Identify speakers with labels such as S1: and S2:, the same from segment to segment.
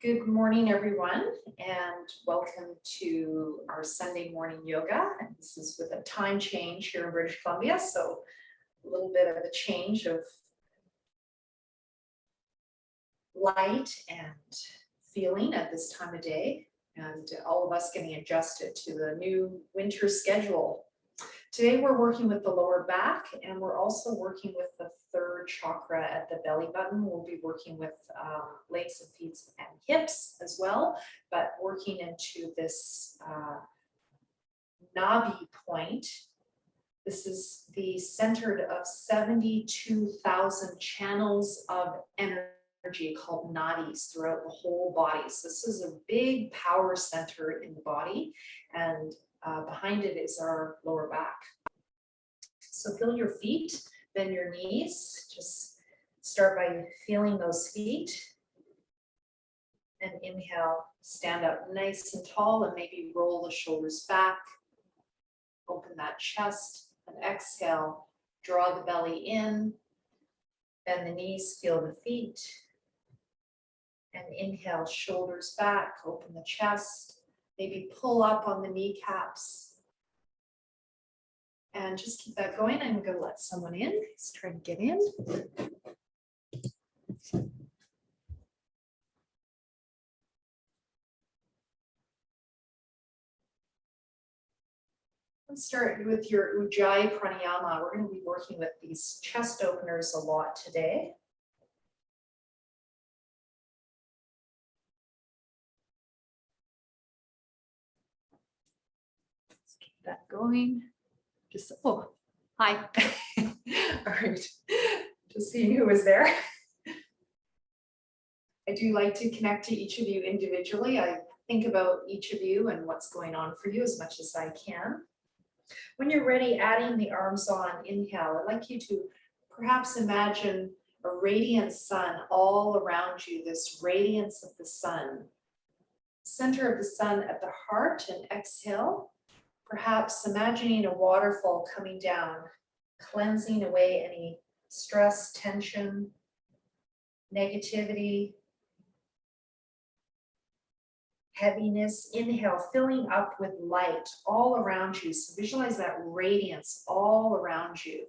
S1: Good morning, everyone, and welcome to our Sunday morning yoga. This is with a time change here in British Columbia, so a little bit of a change of light and feeling at this time of day, and all of us getting adjusted to the new winter schedule. Today we're working with the lower back, and we're also working with the third chakra at the belly button. We'll be working with legs and feet and hips as well, but working into this nabi point. This is the center of 72,000 channels of energy called nadis throughout the whole body. So this is a big power center in the body, and behind it is our lower back. So feel your feet, bend your knees. Just start by feeling those feet. And inhale, stand up nice and tall and maybe roll the shoulders back. Open that chest. And exhale, draw the belly in. Bend the knees, feel the feet. And inhale, shoulders back, open the chest. Maybe pull up on the kneecaps. And just keep that going. I'm going to let someone in. He's trying to get in. Let's start with your Ujjayi Pranayama. We're going to be working with these chest openers a lot today. Let's keep that going. Just, oh, hi. All right, just seeing who was there. I do like to connect to each of you individually. I think about each of you and what's going on for you as much as I can. When you're ready, adding the arms on, inhale. I'd like you to perhaps imagine a radiant sun all around you, this radiance of the sun. Center of the sun at the heart, and exhale. Perhaps imagining a waterfall coming down, cleansing away any stress, tension, negativity, heaviness. Inhale, filling up with light all around you. So visualize that radiance all around you.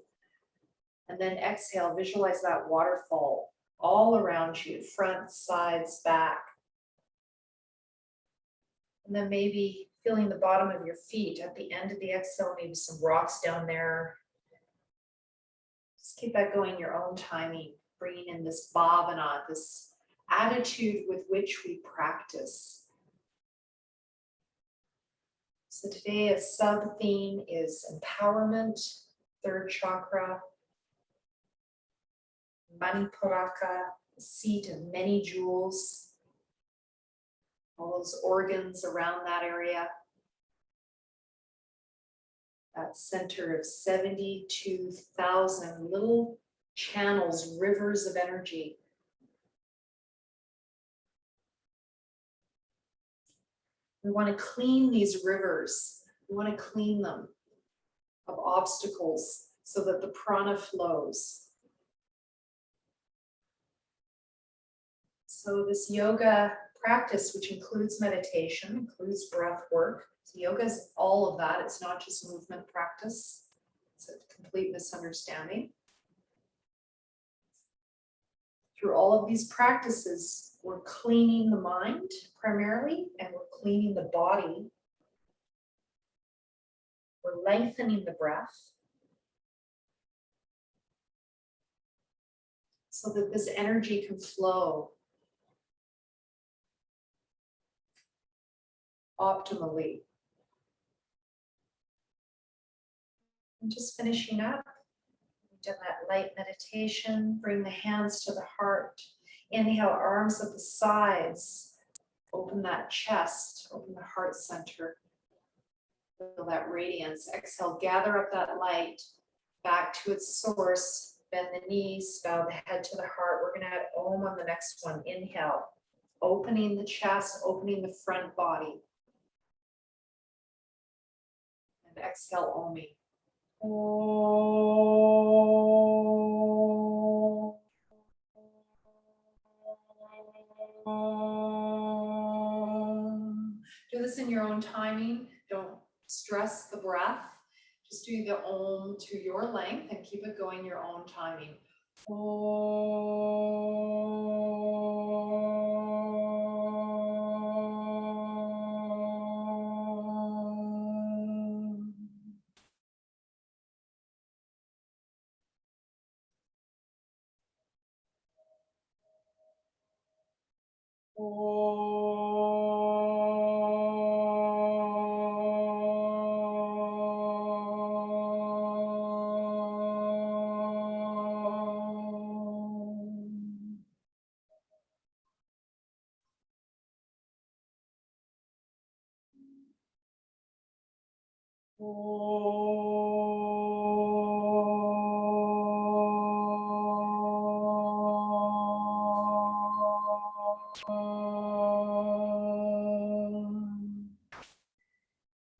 S1: And then exhale, visualize that waterfall all around you, front, sides, back. And then maybe feeling the bottom of your feet at the end of the exhale, maybe some rocks down there. Just keep that going your own timing, bringing in this bhavana, this attitude with which we practice. So today a sub-theme is empowerment, third chakra, Manipuraka, the seat of many jewels. All those organs around that area. That center of 72,000 little channels, rivers of energy. We want to clean these rivers. We want to clean them of obstacles so that the prana flows. So this yoga practice, which includes meditation, includes breath work. So yoga is all of that. It's not just movement practice. It's a complete misunderstanding. Through all of these practices, we're cleaning the mind primarily, and we're cleaning the body. We're lengthening the breath so that this energy can flow optimally. And just finishing up, we've done that light meditation. Bring the hands to the heart. Inhale, arms at the sides. Open that chest, open the heart center. Feel that radiance. Exhale, gather up that light back to its source. Bend the knees, bow the head to the heart. We're going to add Om on the next one. Inhale, opening the chest, opening the front body. And exhale, Omi. Om. Do this in your own timing. Don't stress the breath. Just do the Om to your length and keep it going your own timing.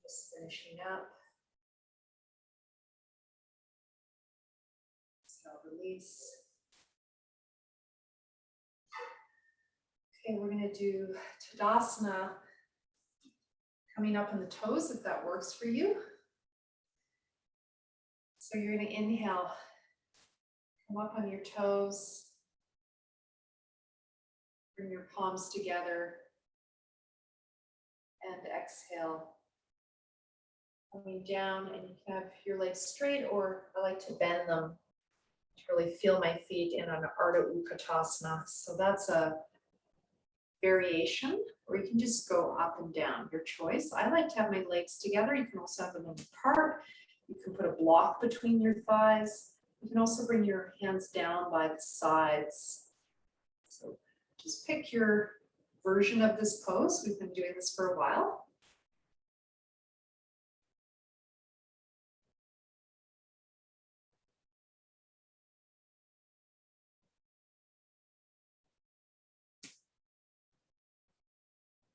S1: Just finishing up. Exhale, release. Okay, we're going to do Tadasana, coming up on the toes if that works for you. So you're going to inhale, come up on your toes, bring your palms together, and exhale. Coming down, and you can have your legs straight, or I like to bend them to really feel my feet in an Ardha Utkatasana. So that's a variation, or you can just go up and down, your choice. I like to have my legs together. You can also have them apart. You can put a block between your thighs. You can also bring your hands down by the sides. So just pick your version of this pose. We've been doing this for a while.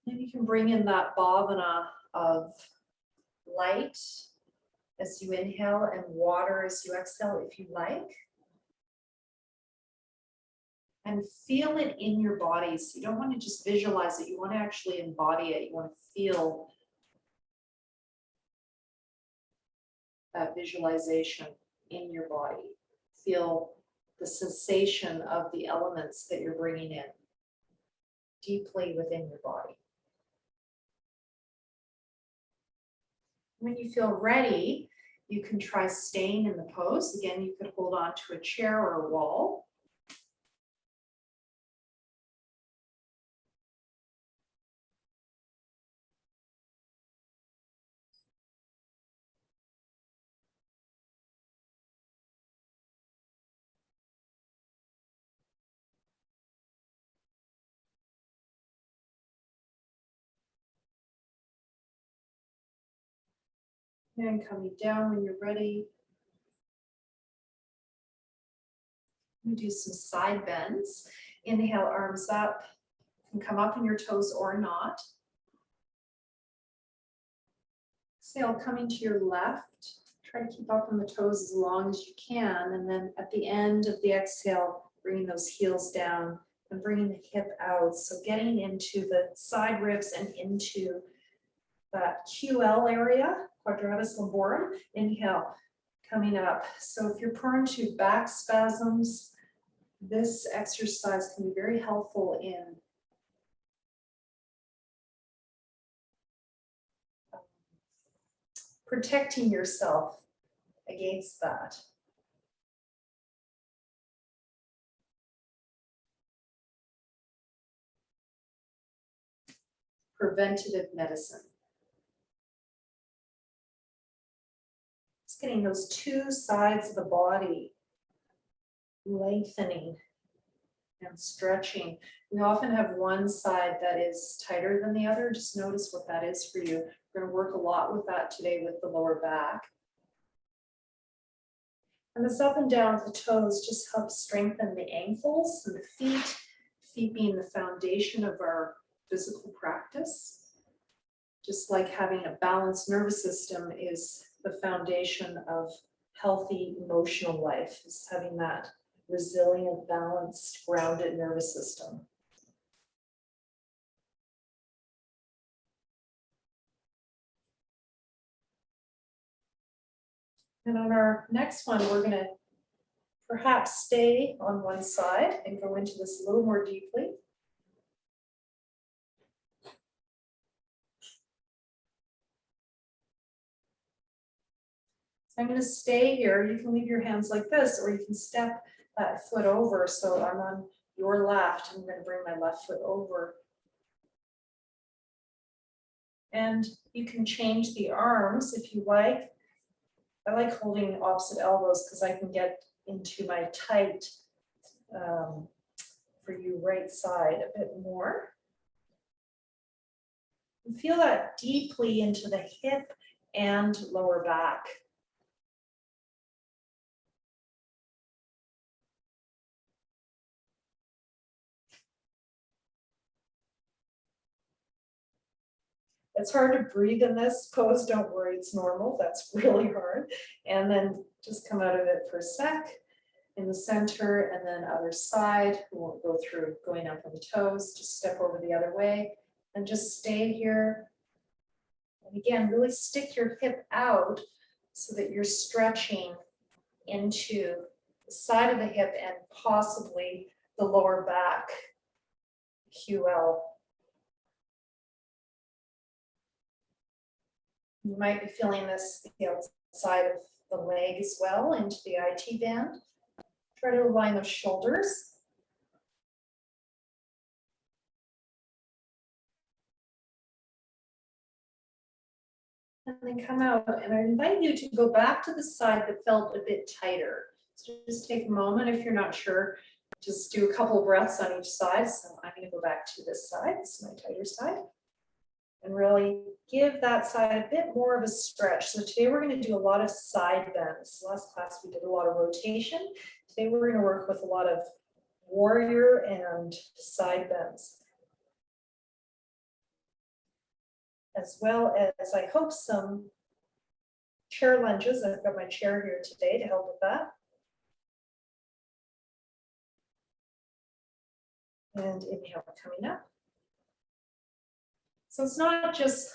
S1: And you can bring in that bhavana of light as you inhale and water as you exhale if you like. And feel it in your body. So you don't want to just visualize it, you want to actually embody it. You want to feel that visualization in your body. Feel the sensation of the elements that you're bringing in deeply within your body. When you feel ready, you can try staying in the pose. Again, you could hold on to a chair or a wall. And coming down when you're ready. We do some side bends. Inhale, arms up. You can come up on your toes or not. Exhale, coming to your left. Try to keep up on the toes as long as you can. And then at the end of the exhale, bringing those heels down and bringing the hip out. So getting into the side ribs and into that QL area, quadratus lumborum. Inhale, coming up. So if you're prone to back spasms, this exercise can be very helpful in protecting yourself against that. Preventative medicine. Just getting those two sides of the body lengthening and stretching. We often have one side that is tighter than the other. Just notice what that is for you. We're going to work a lot with that today with the lower back. And this up and down the toes just helps strengthen the ankles and the feet being the foundation of our physical practice. Just like having a balanced nervous system is the foundation of healthy emotional life, is having that resilient, balanced, grounded nervous system. And on our next one, we're going to perhaps stay on one side and go into this a little more deeply. So I'm going to stay here. You can leave your hands like this, or you can step that foot over. So I'm on your left. I'm going to bring my left foot over. And you can change the arms if you like. I like holding opposite elbows because I can get into my tight, for you, right side a bit more. And feel that deeply into the hip and lower back. It's hard to breathe in this pose. Don't worry, it's normal. That's really hard. And then just come out of it for a sec in the center, and then other side. We won't go through going up on the toes. Just step over the other way and just stay here. And again, really stick your hip out so that you're stretching into the side of the hip and possibly the lower back, QL. You might be feeling this the outside of the leg as well, into the IT band. Try to align those shoulders. And then come out, and I invite you to go back to the side that felt a bit tighter. So just take a moment if you're not sure. Just do a couple of breaths on each side. So I'm going to go back to this side. This is my tighter side. And really give that side a bit more of a stretch. So today we're going to do a lot of side bends. Last class we did a lot of rotation. Today we're going to work with a lot of warrior and side bends. As well as, I hope, some chair lunges. I've got my chair here today to help with that. And inhale coming up. So it's not just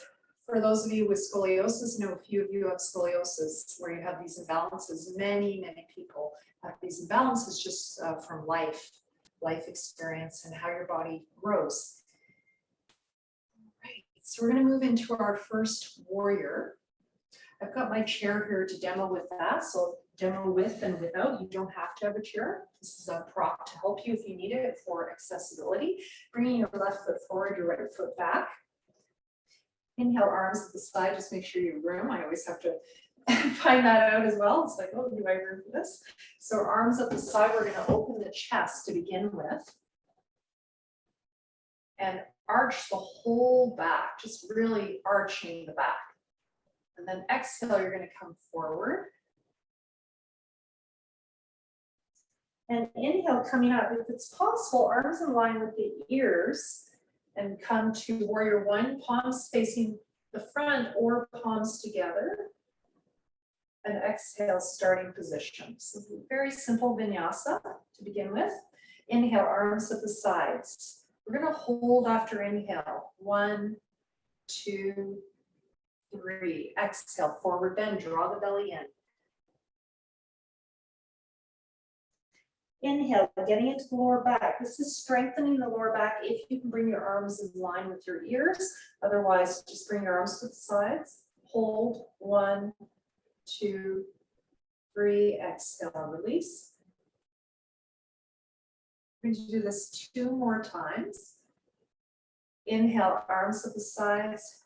S1: for those of you with scoliosis. I know a few of you have scoliosis where you have these imbalances. Many people have these imbalances just from life experience and how your body grows. All right, so we're going to move into our first warrior. I've got my chair here to demo with that. So demo with and without. You don't have to have a chair. This is a prop to help you if you need it for accessibility. Bringing your left foot forward, your right foot back. Inhale, arms at the side, just make sure you have room. I always have to find that out as well. It's like, oh, do I have room for this? So arms at the side, we're going to open the chest to begin with. And arch the whole back, just really arching the back. And then exhale, you're going to come forward. And inhale, coming up. If it's possible, arms in line with the ears. And come to warrior one, palms facing the front or palms together. And exhale, starting position. So very simple vinyasa to begin with. Inhale, arms at the sides. We're going to hold after inhale. 1, 2, 3. Exhale, forward bend, draw the belly in. Inhale, getting into the lower back. This is strengthening the lower back if you can bring your arms in line with your ears. Otherwise, just bring your arms to the sides. Hold, 1, 2, 3. Exhale, release. We're going to do this 2 more times. Inhale, arms at the sides.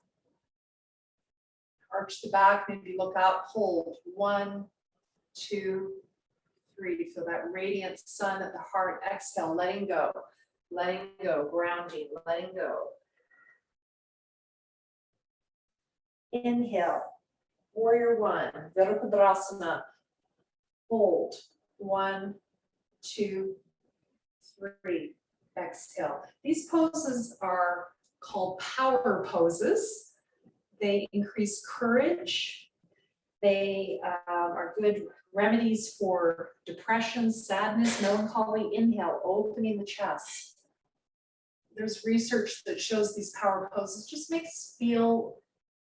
S1: Arch the back, maybe look out, hold. 1, 2, 3. Feel that radiant sun at the heart. Exhale, letting go, grounding, letting go. Inhale, warrior one, Tadasana. Hold, 1, 2, 3. Exhale. These poses are called power poses. They increase courage. They are good remedies for depression, sadness, melancholy. Inhale, opening the chest. There's research that shows these power poses just make us feel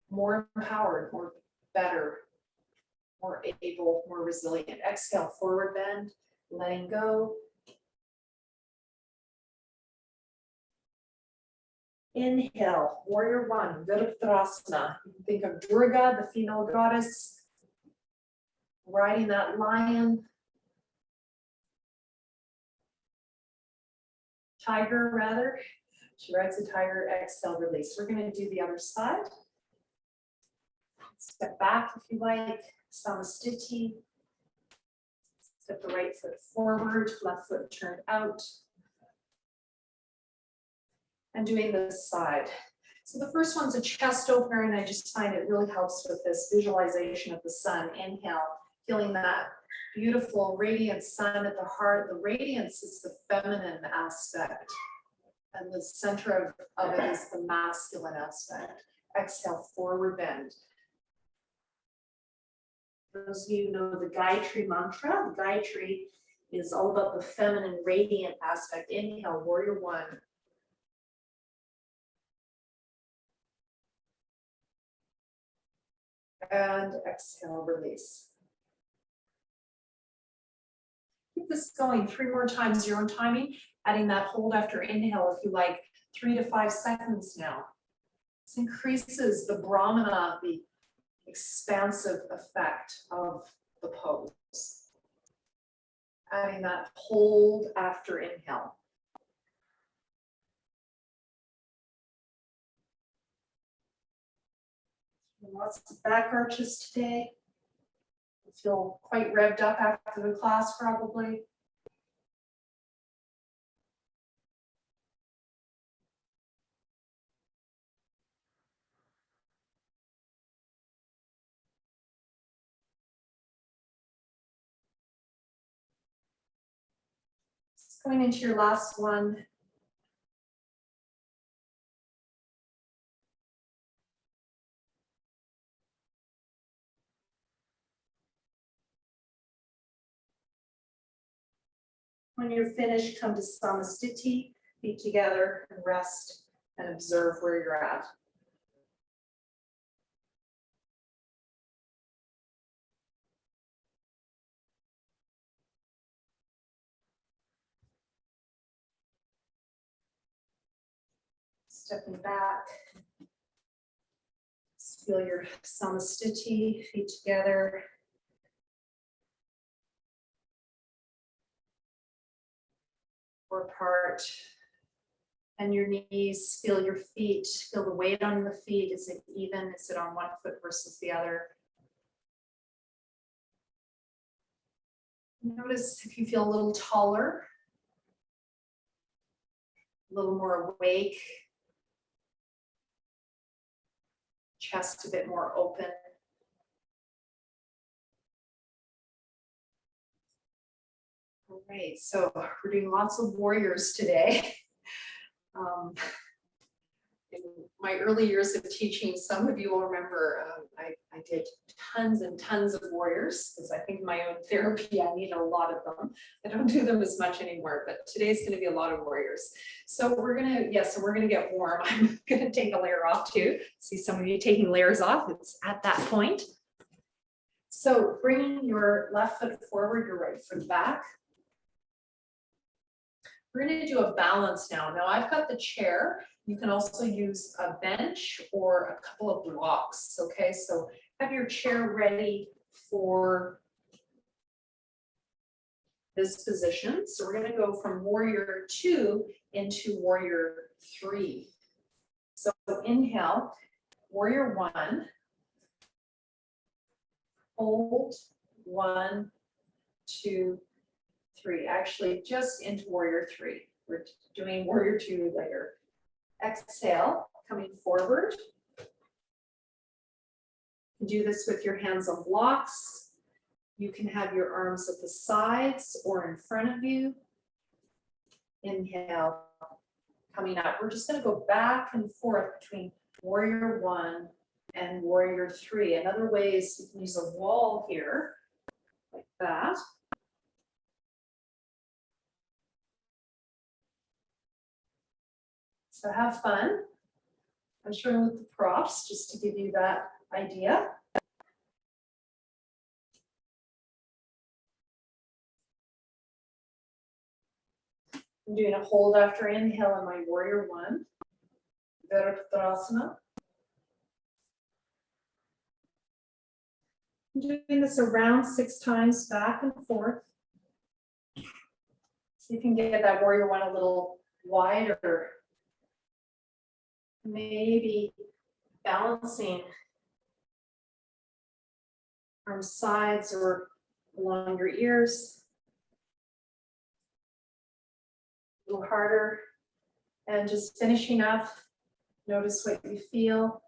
S1: more empowered, more better. more able, more resilient. Exhale, forward bend, letting go. Inhale, warrior one, Virabhadrasana. You can think of Durga, the female goddess, riding that lion. Tiger, rather. She rides a tiger, exhale, release. We're going to do the other side. Step back if you like, Samastiti. Step the right foot forward, left foot turned out. And doing this side. So the first one's a chest opener, and I just find it really helps with this visualization of the sun. Inhale, feeling that beautiful radiant sun at the heart. The radiance is the feminine aspect, and the center of it is the masculine aspect. Exhale, forward bend. Those of you who know the Gayatri Mantra, the Gayatri is all about the feminine radiant aspect. Inhale, warrior one. And exhale, release. Keep this going 3 more times, your own timing, adding that hold after inhale if you like, 3 to 5 seconds now. This increases the Brahmana, the expansive effect of the pose. Adding that hold after inhale. Lots of back arches today. I feel quite revved up after the class, probably. Just going into your last one. When you're finished, come to Samastiti, feet together, and rest and observe where you're at. Stepping back. Just feel your Samastiti, feet together. Or apart. And your knees, feel your feet, feel the weight on the feet. Is it even? Is it on one foot versus the other? Notice if you feel a little taller, a little more awake, chest a bit more open. All right, so we're doing lots of warriors today. In my early years of teaching, some of you will remember I did tons and tons of warriors because I think my own therapy, I need a lot of them. I don't do them as much anymore, but today's going to be a lot of warriors. So we're going to, so we're going to get warm. I'm going to take a layer off too. See some of you taking layers off. It's at that point. So bringing your left foot forward, your right foot back. We're going to do a balance now. Now I've got the chair. You can also use a bench or a couple of blocks. Okay, so have your chair ready for this position. So we're going to go from warrior 2 into warrior 3. So inhale, warrior 1. Hold 1, 2, 3. Actually, just into warrior 3. We're doing warrior 2 later. Exhale, coming forward. You can do this with your hands on blocks. You can have your arms at the sides or in front of you. Inhale, coming up. We're just going to go back and forth between warrior 1 and warrior 3. Another way is you can use a wall here, like that. So have fun. I'm showing with the props just to give you that idea. I'm doing a hold after inhale in my warrior one, Tadasana. I'm doing this around 6 times, back and forth. So you can get that warrior one a little wider. Maybe balancing from sides or along your ears. A little harder. And just finishing up, notice what you feel.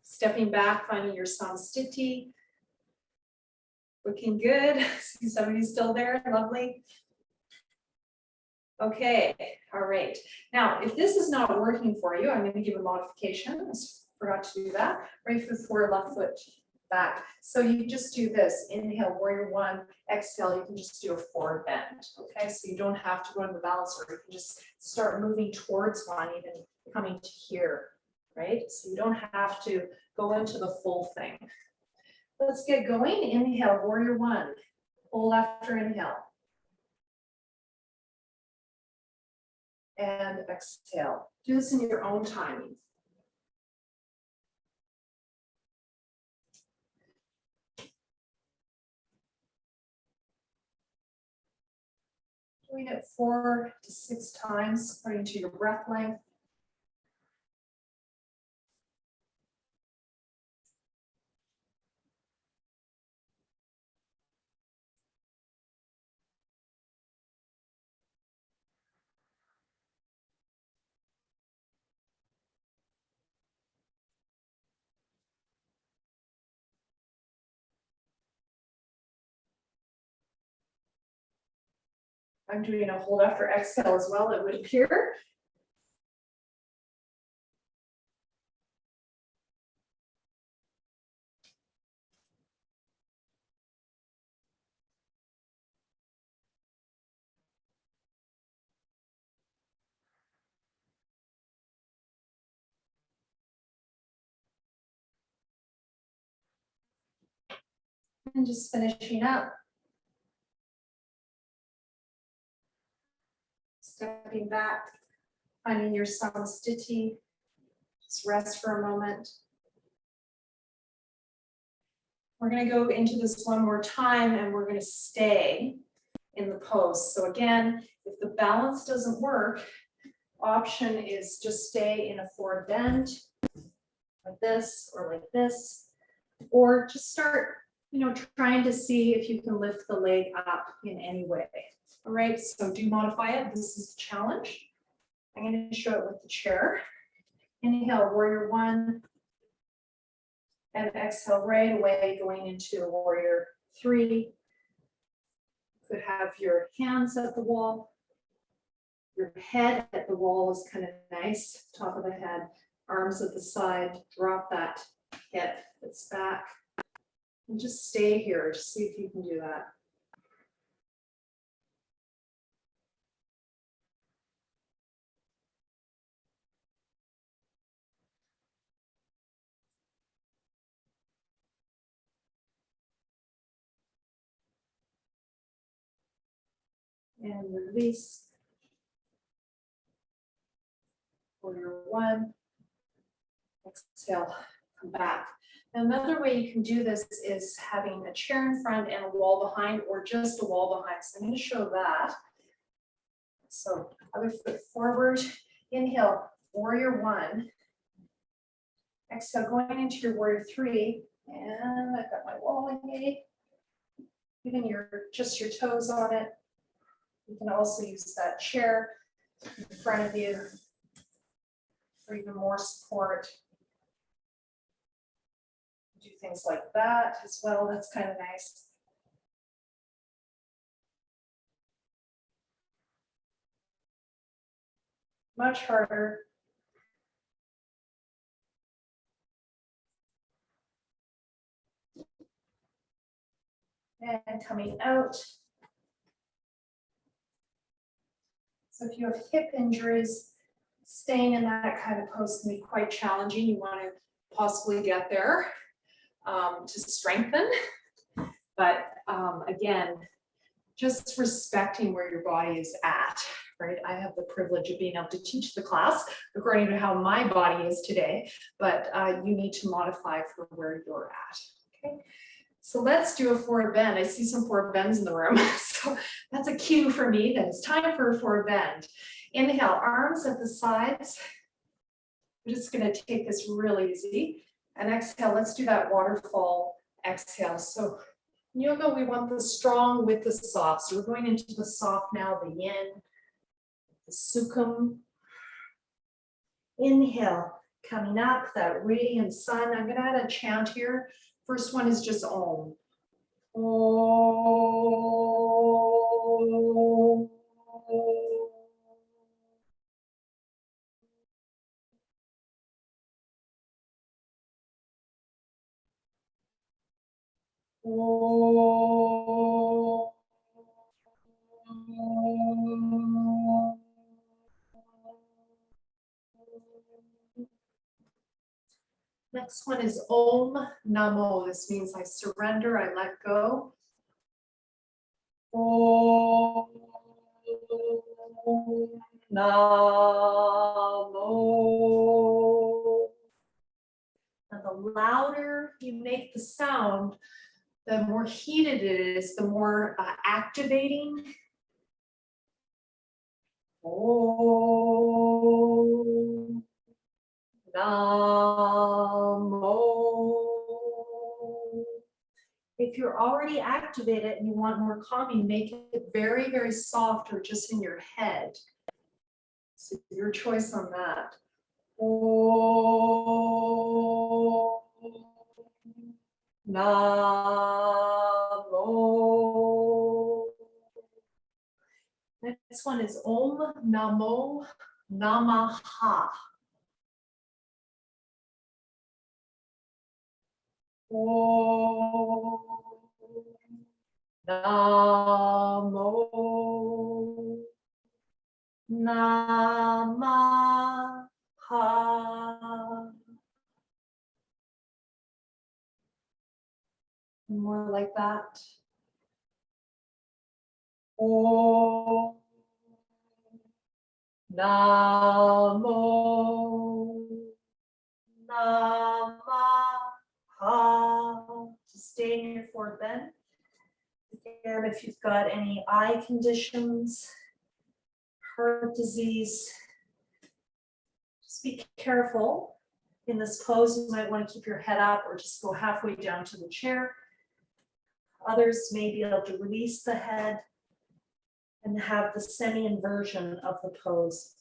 S1: Stepping back, finding your samsthiti. Looking good. See somebody's still there, lovely. Okay, all right. Now, if this is not working for you, I'm going to give a modification. I forgot to do that. Right foot forward, left foot back. So you just do this. Inhale, warrior one. Exhale, you can just do a forward bend. Okay, so you don't have to go into the balance, or you can just start moving towards one, even coming to here. Right? So you don't have to go into the full thing. Let's get going. Inhale, warrior one. Hold after inhale. And exhale. Do this in your own timing. Doing it 4 to 6 times according to your breath length. I'm doing a hold after exhale as well, it would appear. And just finishing up. Stepping back, finding your samsthiti. Just rest for a moment. We're going to go into this one more time and we're going to stay in the pose. So again, if the balance doesn't work, option is just stay in a forward bend like this or like this, or just start, trying to see if you can lift the leg up in any way. All right, so do modify it. This is the challenge. I'm going to show it with the chair. Inhale, warrior one. And exhale right away, going into warrior three. You could have your hands at the wall. Your head at the wall is kind of nice. Top of the head, arms at the side. Drop that hip that's back. And just stay here. Just see if you can do that. And release. Warrior one. Exhale, come back. Another way you can do this is having a chair in front and a wall behind, or just a wall behind. So I'm going to show that. So other foot forward. Inhale, warrior one. Exhale, going into your warrior three. And I've got my wall engaged. Even just your toes on it. You can also use that chair in front of you for even more support. Do things like that as well. That's kind of nice. Much harder. And coming out. So if you have hip injuries, staying in that kind of pose can be quite challenging. You want to possibly get there to strengthen. But again, just respecting where your body is at, right? I have the privilege of being able to teach the class according to how my body is today, but you need to modify for where you're at, okay? So let's do a forward bend. I see some forward bends in the room. So that's a cue for me that it's time for a forward bend. Inhale, arms at the sides. I'm just gonna take this really easy. And exhale, let's do that waterfall exhale. So in yoga, we want the strong with the soft. So we're going into the soft now, the yin, the sukham. Inhale, coming up, that radiant sun. I'm gonna add a chant here. First one is just Om. Om. Om. Next one is Om Namo. This means I surrender, I let go. Om Namo. And the louder you make the sound, the more heated it is, the more activating. Om Namo. If you're already activated and you want more calming, make it very, very soft or just in your head. So your choice on that. Om Namo. Next one is Om Namo Namaha. Om Namo Namaha. More like that. Om Namo Namaha. Just stay in your forward bend. Again, if you've got any eye conditions, heart disease, just be careful. In this pose, you might want to keep your head up or just go halfway down to the chair. Others may be able to release the head and have the semi-inversion of the pose.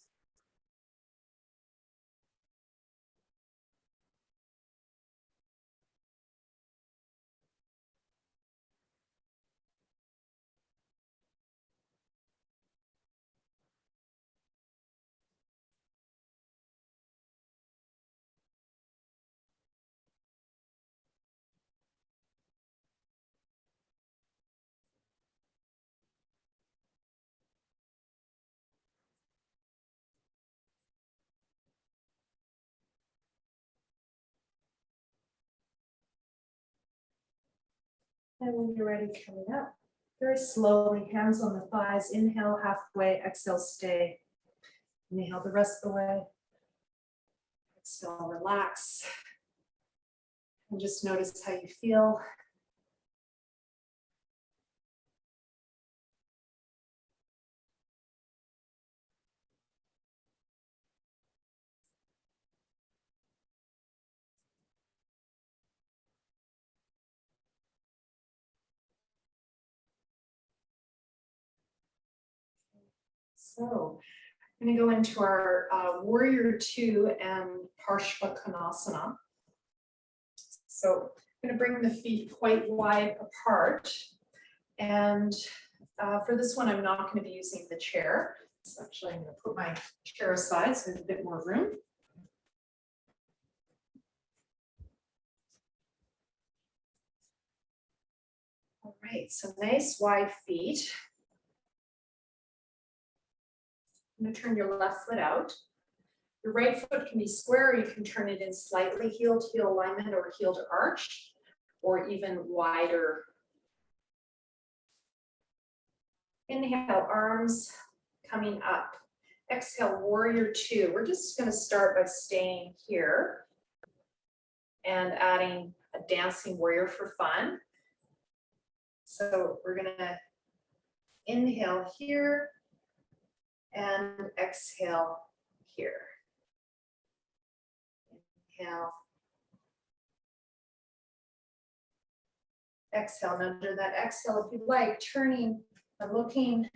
S1: And when you're ready, coming up, very slowly, hands on the thighs, inhale halfway, exhale, stay. Inhale the rest of the way. Exhale, relax. And just notice how you feel. So I'm going to go into our Warrior 2 and Parshava Kanasana. So I'm going to bring the feet quite wide apart. And for this one, I'm not going to be using the chair. So actually, I'm going to put my chair aside so there's a bit more room. All right, so nice wide feet. I'm going to turn your left foot out. Your right foot can be square, or you can turn it in slightly heel to heel alignment or heel to arch, or even wider. Inhale, arms coming up. Exhale, warrior two. We're just going to start by staying here and adding a dancing warrior for fun. So we're going to inhale here and exhale here. Inhale. Exhale. Now under that exhale, if you like, turning and looking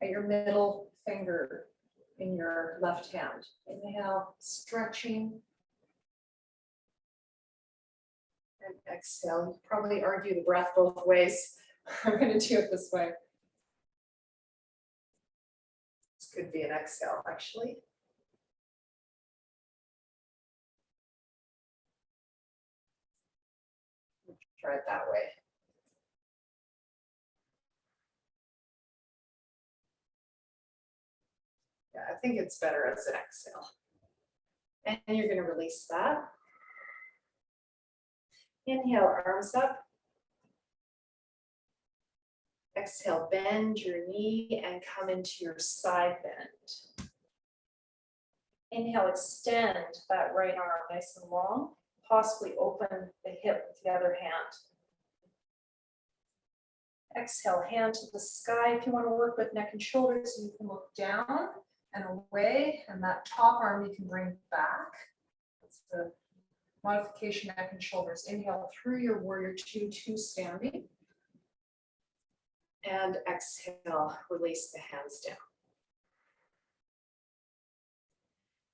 S1: at your middle finger in your left hand. Inhale, stretching. And exhale. You probably argue the breath both ways. I'm going to do it this way. This could be an exhale, actually. Try it that way. Yeah, I think it's better as an exhale. And you're going to release that. Inhale, arms up. Exhale, bend your knee and come into your side bend. Inhale, extend that right arm nice and long. Possibly open the hip with the other hand. Exhale, hand to the sky. If you want to work with neck and shoulders, you can look down and away, and that top arm you can bring back. That's the modification, neck and shoulders. Inhale through your warrior two standing. And exhale, release the hands down.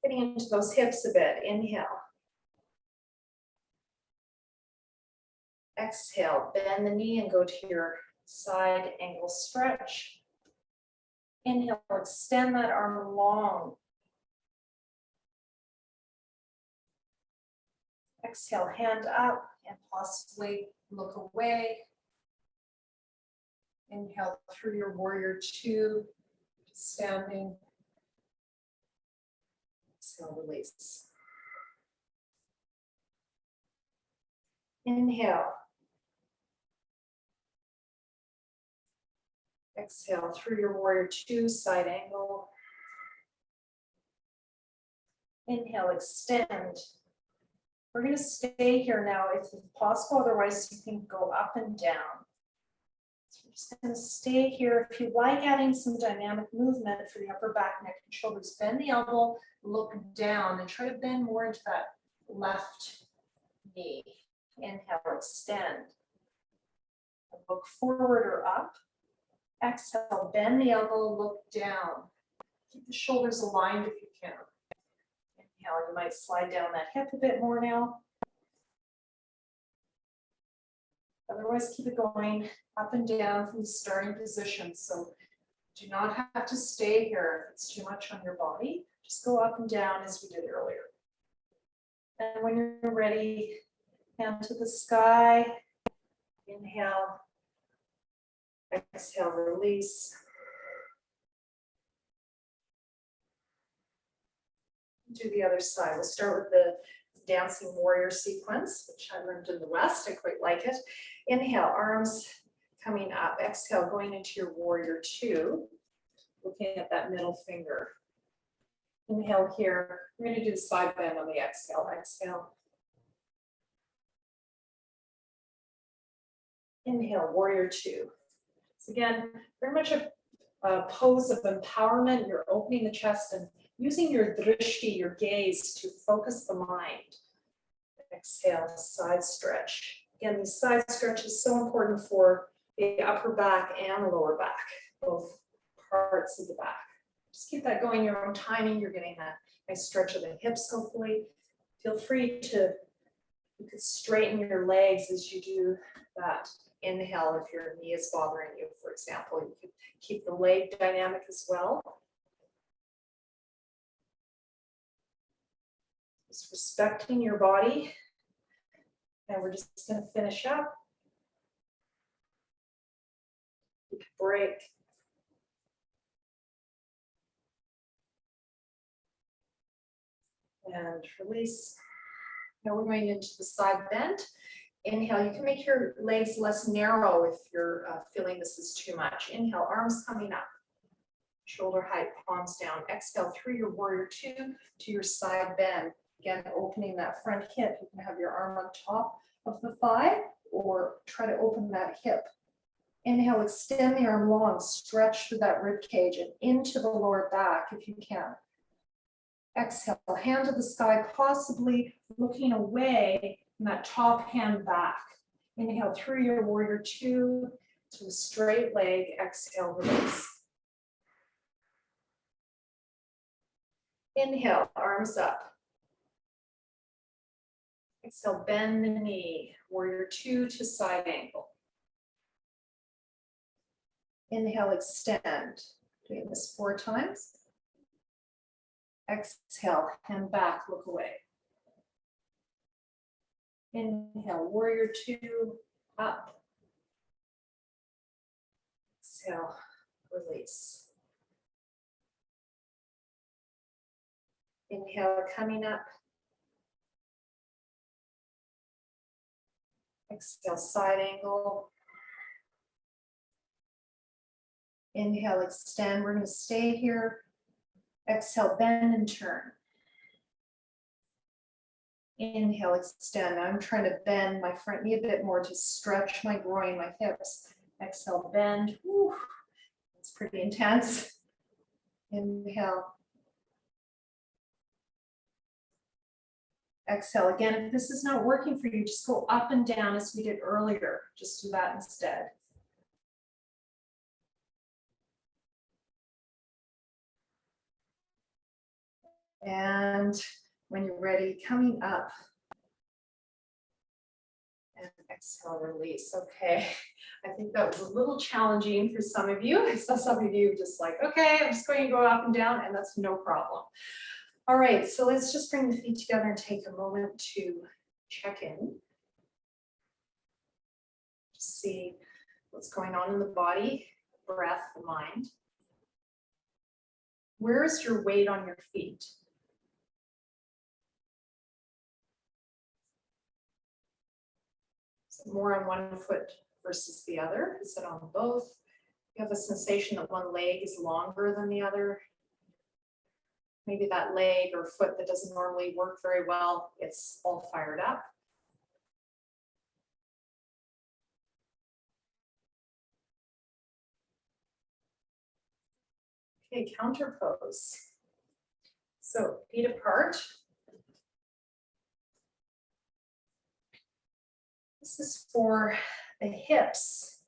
S1: Getting into those hips a bit. Inhale. Exhale, bend the knee and go to your side angle stretch. Inhale, extend that arm long. Exhale, hand up and possibly look away. Inhale through your warrior two, standing. Exhale, release. Inhale. Exhale through your warrior two, side angle. Inhale, extend. We're going to stay here now if possible, otherwise you can go up and down. So we're just going to stay here. If you like adding some dynamic movement for the upper back, neck, and shoulders, bend the elbow, look down, and try to bend more into that left knee. Inhale, extend. Look forward or up. Exhale, bend the elbow, look down. Keep the shoulders aligned if you can. Inhale, you might slide down that hip a bit more now. Otherwise, keep it going up and down from the starting position. So do not have to stay here if it's too much on your body. Just go up and down as we did earlier. And when you're ready, hand to the sky. Inhale. Exhale, release. Do the other side. We'll start with the dancing warrior sequence, which I learned in the West. I quite like it. Inhale, arms coming up. Exhale, going into your warrior two, looking at that middle finger. Inhale here. We're going to do the side bend on the exhale. Exhale. Inhale, warrior two. So again, very much a pose of empowerment. You're opening the chest and using your drishti, your gaze, to focus the mind. Exhale, side stretch. Again, these side stretches so important for the upper back and the lower back, both parts of the back. Just keep that going your own timing. You're getting that nice stretch of the hips, hopefully. Feel free to, you could straighten your legs as you do that. Inhale if your knee is bothering you, for example. You could keep the leg dynamic as well. Just respecting your body. And we're just going to finish up. Break. And release. Now we're going into the side bend. Inhale, you can make your legs less narrow if you're feeling this is too much. Inhale, arms coming up. Shoulder height, palms down. Exhale through your warrior two to your side bend. Again, opening that front hip. You can have your arm on top of the thigh or try to open that hip. Inhale, extend the arm long, stretch through that rib cage and into the lower back if you can. Exhale, hand to the sky, possibly looking away from that top hand back. Inhale through your warrior two to a straight leg. Exhale, release. Inhale, arms up. Exhale, bend the knee, warrior two to side angle. Inhale, extend. Doing this 4 times. Exhale, hand back, look away. Inhale, warrior two, up. Exhale, release. Inhale, coming up. Exhale, side angle. Inhale, extend. We're going to stay here. Exhale, bend and turn. Inhale, extend. I'm trying to bend my front knee a bit more to stretch my groin, my hips. Exhale, bend. Whew. It's pretty intense. Inhale. Exhale. Again, if this is not working for you, just go up and down as we did earlier. Just do that instead. And when you're ready, coming up. And exhale, release. Okay, I think that was a little challenging for some of you. I saw some of you just like, okay, I'm just going to go up and down, and that's no problem. All right, so let's just bring the feet together and take a moment to check in. Just see what's going on in the body, breath, the mind. Where is your weight on your feet? Is it more on one foot versus the other? Is it on both? You have a sensation that one leg is longer than the other. Maybe that leg or foot that doesn't normally work very well, it's all fired up. Okay, counter pose. So feet apart. This is for the hips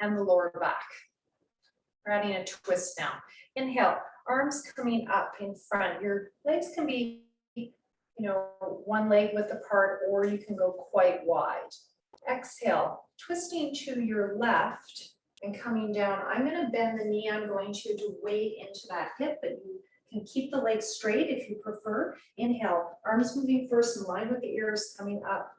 S1: and the lower back. We're adding a twist now. Inhale, arms coming up in front. Your legs can be, one leg width apart, or you can go quite wide. Exhale, twisting to your left and coming down. I'm going to bend the knee. I'm going to weight into that hip, but you can keep the legs straight if you prefer. Inhale, arms moving first in line with the ears, coming up.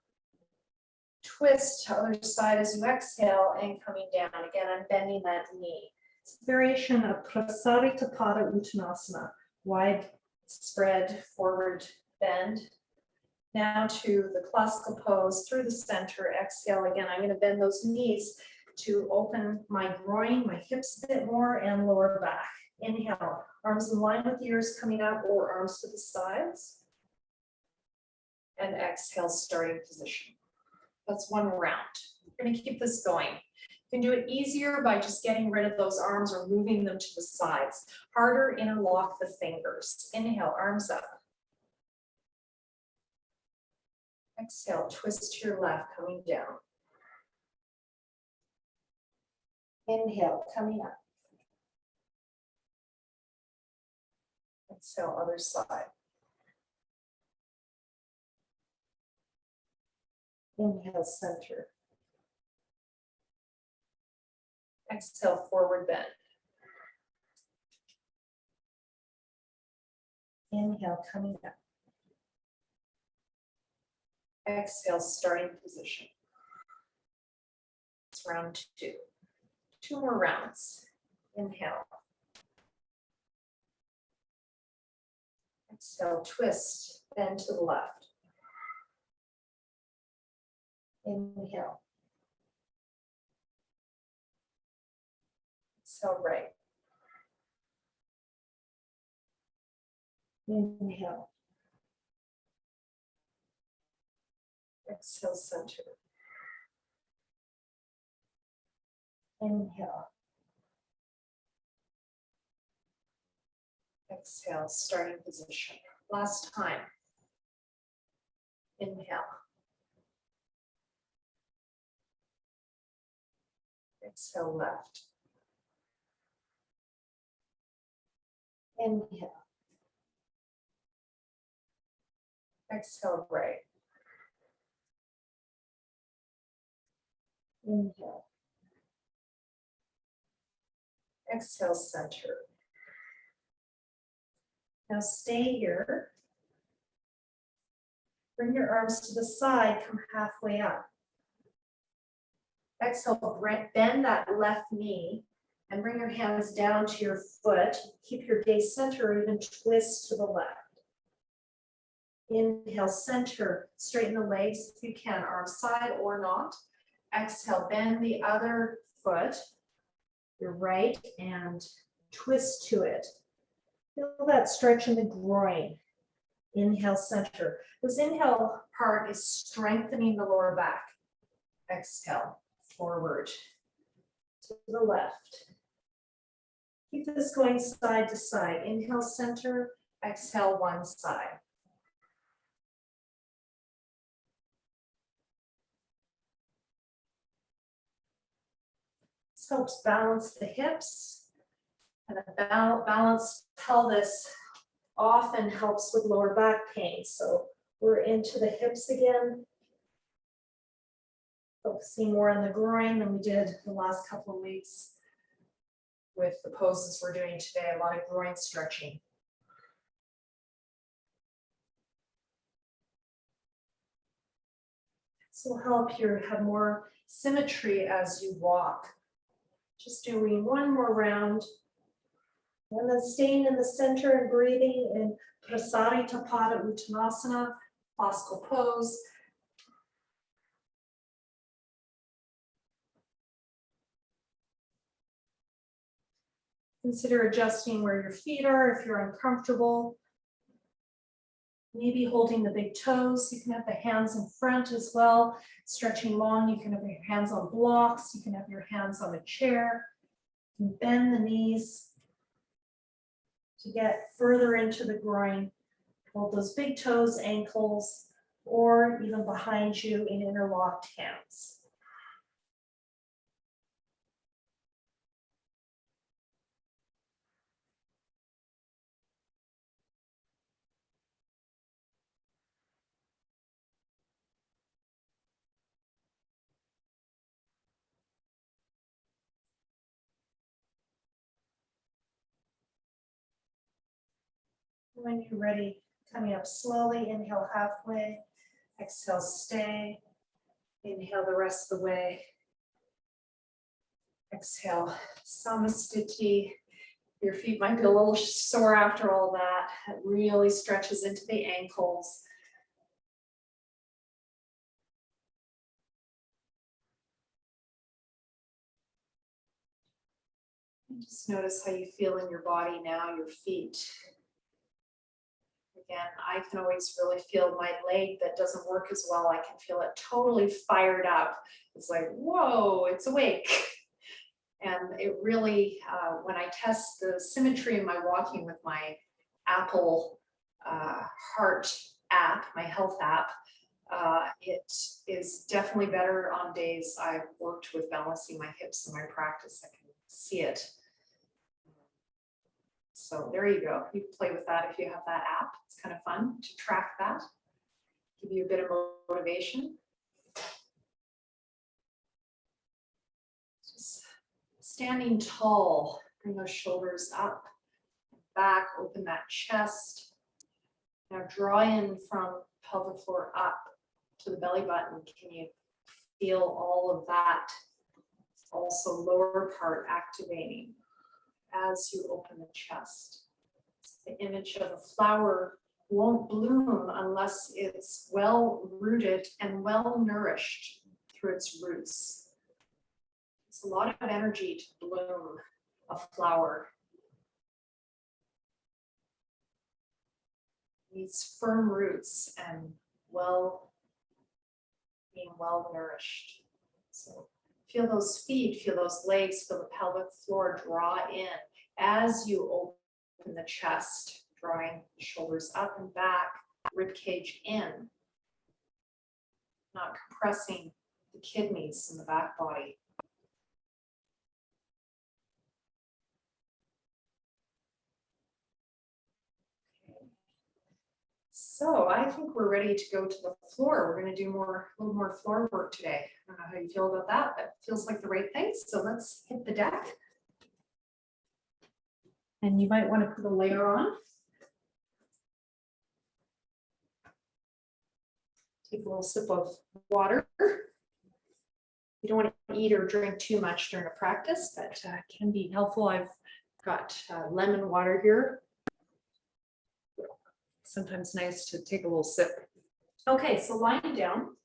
S1: Twist to the other side as you exhale and coming down. Again, I'm bending that knee. It's a variation of Prasarita Pada Uttanasana, wide spread forward bend. Now to the classical pose through the center. Exhale again. I'm going to bend those knees to open my groin, my hips a bit more, and lower back. Inhale, arms in line with the ears coming up or arms to the sides. And exhale, starting position. That's one round. We're going to keep this going. You can do it easier by just getting rid of those arms or moving them to the sides. Harder, interlock the fingers. Inhale, arms up. Exhale, twist to your left, coming down. Inhale, coming up. Exhale, other side. Inhale, center. Exhale, forward bend. Inhale, coming up. Exhale, starting position. It's round 2. 2 more rounds. Inhale. Exhale, twist, bend to the left. Inhale. Exhale right. Inhale. Exhale center. Inhale. Exhale, starting position. Last time. Inhale. Exhale left. Inhale. Exhale right. Inhale. Exhale center. Now stay here. Bring your arms to the side, come halfway up. Exhale, bend that left knee and bring your hands down to your foot. Keep your gaze center or even twist to the left. Inhale, center, straighten the legs if you can, arm side or not. Exhale, bend the other foot, your right, and twist to it. Feel that stretch in the groin. Inhale, center. This inhale part is strengthening the lower back. Exhale, forward to the left. Keep this going side to side. Inhale, center. Exhale, one side. This helps balance the hips, and a balanced pelvis often helps with lower back pain. So we're into the hips again, focusing more on the groin than we did the last couple of weeks with the poses we're doing today, a lot of groin stretching. This will help you have more symmetry as you walk. Just doing one more round. And then staying in the center and breathing in Prasarita Uttanasana, classical pose. Consider adjusting where your feet are if you're uncomfortable. Maybe holding the big toes. You can have the hands in front as well. Stretching long, you can have your hands on blocks. You can have your hands on a chair. You can bend the knees to get further into the groin. Hold those big toes, ankles, or even behind you in interlocked hands. When you're ready, coming up slowly, inhale halfway, exhale, stay, inhale the rest of the way, exhale, samastiti. Your feet might be a little sore after all that. It really stretches into the ankles. And just notice how you feel in your body now, your feet. Again, I can always really feel my leg that doesn't work as well. I can feel it totally fired up. It's like, whoa, it's awake. And it really, when I test the symmetry in my walking with my Apple Heart app, my health app, it is definitely better on days I've worked with balancing my hips in my practice. I can see it. So there you go. You can play with that if you have that app. It's kind of fun to track that, give you a bit of motivation. Just standing tall, bring those shoulders up, back, open that chest. Now draw in from pelvic floor up to the belly button. Can you feel all of that? Also lower part activating as you open the chest. The image of a flower won't bloom unless it's well rooted and well nourished. through its roots. It's a lot of energy to bloom a flower. It needs firm roots and being well nourished. So feel those feet, feel those legs, feel the pelvic floor draw in as you open the chest, drawing the shoulders up and back, rib cage in, not compressing the kidneys in the back body. So I think we're ready to go to the floor. We're going to do a little more floor work today. I don't know how you feel about that, but it feels like the right thing. So let's hit the deck. And you might want to put a layer on. Take a little sip of water. You don't want to eat or drink too much during a practice, but can be helpful. I've got lemon water here. Sometimes nice to take a little sip. Okay, so lying down.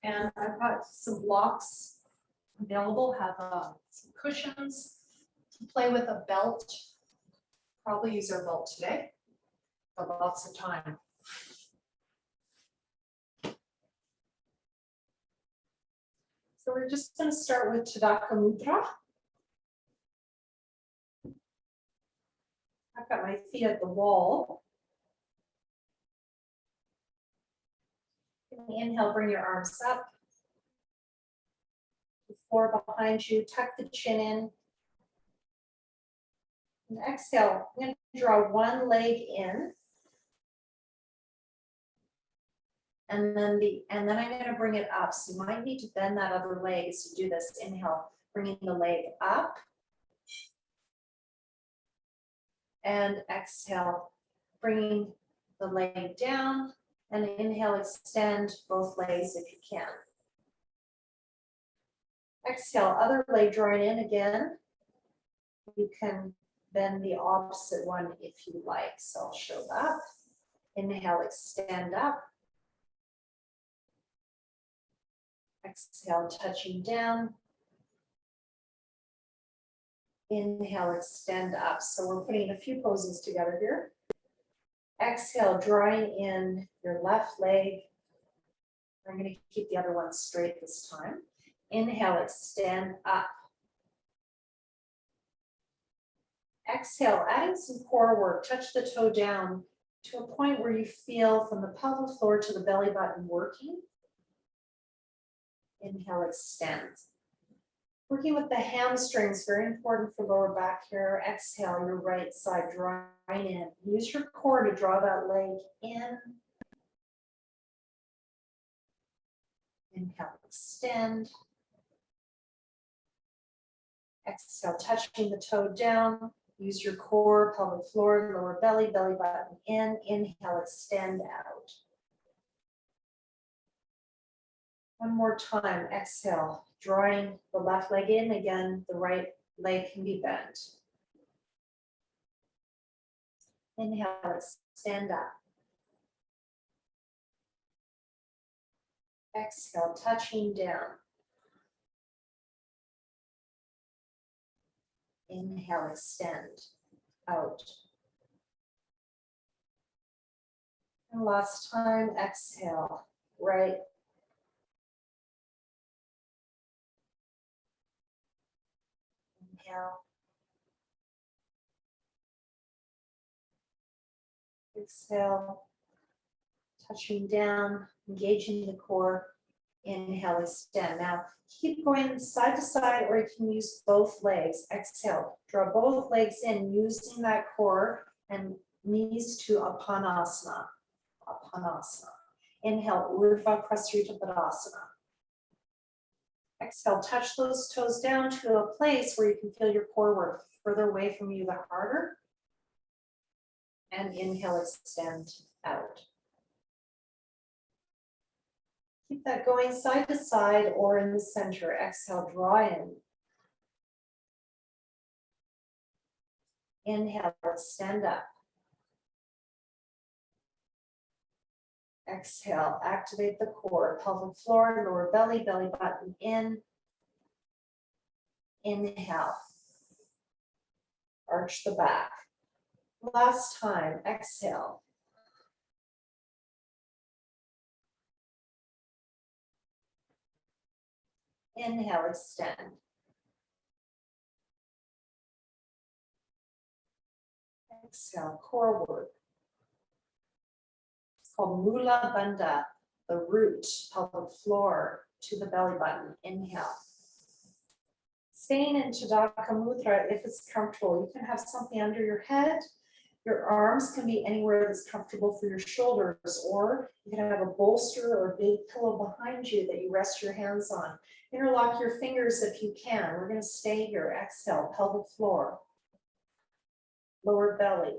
S1: And I've got some blocks available, have some cushions to play with, a belt. Probably use our belt today, but lots of time. So we're just going to start with Tadasana Mudra. I've got my feet at the wall. Inhale, bring your arms up. The floor behind you, tuck the chin in. And exhale, I'm going to draw one leg in. And then I'm going to bring it up. So you might need to bend that other leg as you do this. Inhale, bringing the leg up. And exhale, bringing the leg down. And inhale, extend both legs if you can. Exhale, other leg drawing in again. You can bend the opposite one if you like. So I'll show that. Inhale, extend up. Exhale, touching down. Inhale, extend up. So we're putting a few poses together here. Exhale, drawing in your left leg. I'm going to keep the other one straight this time. Inhale, extend up. Exhale, adding some core work. Touch the toe down to a point where you feel from the pelvic floor to the belly button working. Inhale, extend. Working with the hamstrings, very important for lower back here. Exhale, your right side drawing in. Use your core to draw that leg in. Inhale, extend. Exhale, touching the toe down. Use your core, pelvic floor, lower belly, belly button in. Inhale, extend out. One more time, exhale, drawing the left leg in. Again, the right leg can be bent. Inhale, extend up. Exhale, touching down. Inhale, extend out. And last time, exhale, right. Inhale. Exhale, touching down, engaging the core. Inhale, extend. Now, keep going side to side, or you can use both legs. Exhale, draw both legs in, using that core and knees to Apanasana. Apanasana. Inhale, Urdhva Prasarita Tadasana. Exhale, touch those toes down to a place where you can feel your core work. Further away from you, the harder. And inhale, extend out. Keep that going side to side or in the center. Exhale, draw in. Inhale, extend up. Exhale, activate the core, pelvic floor, lower belly, belly button in. Inhale, arch the back. Last time, exhale. Inhale, extend. Exhale, core work. It's called Mula Bandha, the root, pelvic floor to the belly button. Inhale. Staying in Tadasana Mudra if it's comfortable. You can have something under your head. Your arms can be anywhere that's comfortable for your shoulders, or you can have a bolster or a big pillow behind you that you rest your hands on. Interlock your fingers if you can. We're going to stay here. Exhale, pelvic floor, lower belly,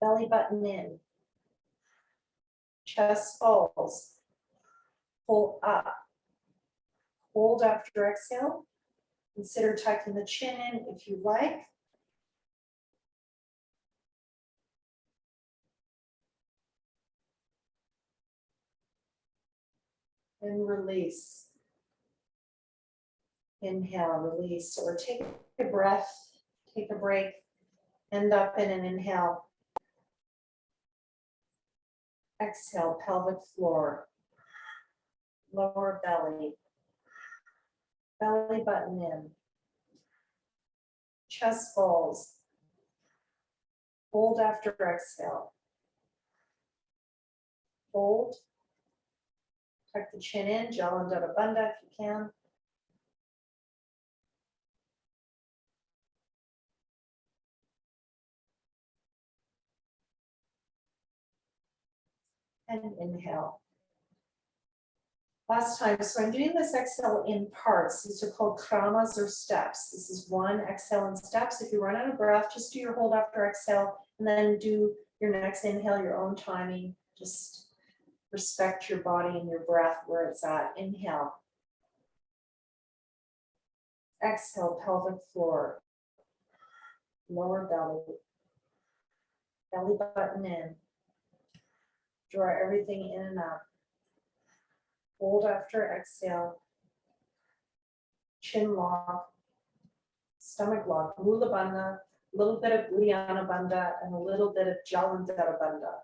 S1: belly button in, chest falls, pull up, hold after exhale. Consider tucking the chin in if you like. And release. Inhale, release, or take a breath, take a break, end up in an inhale. Exhale, pelvic floor, lower belly, belly button in, chest falls, hold after exhale. Hold, tuck the chin in, Jalandhara Bandha if you can. And inhale. Last time, so I'm doing this exhale in parts. These are called kramas or steps. This is one exhale in steps. If you run out of breath, just do your hold after exhale and then do your next inhale, your own timing. Just respect your body and your breath where it's at. Inhale. Exhale, pelvic floor, lower belly, belly button in. Draw everything in and up. Hold after exhale. Chin lock, stomach lock, Mula Bandha, a little bit of Uddiyana Bandha, and a little bit of Jalandhara Bandha.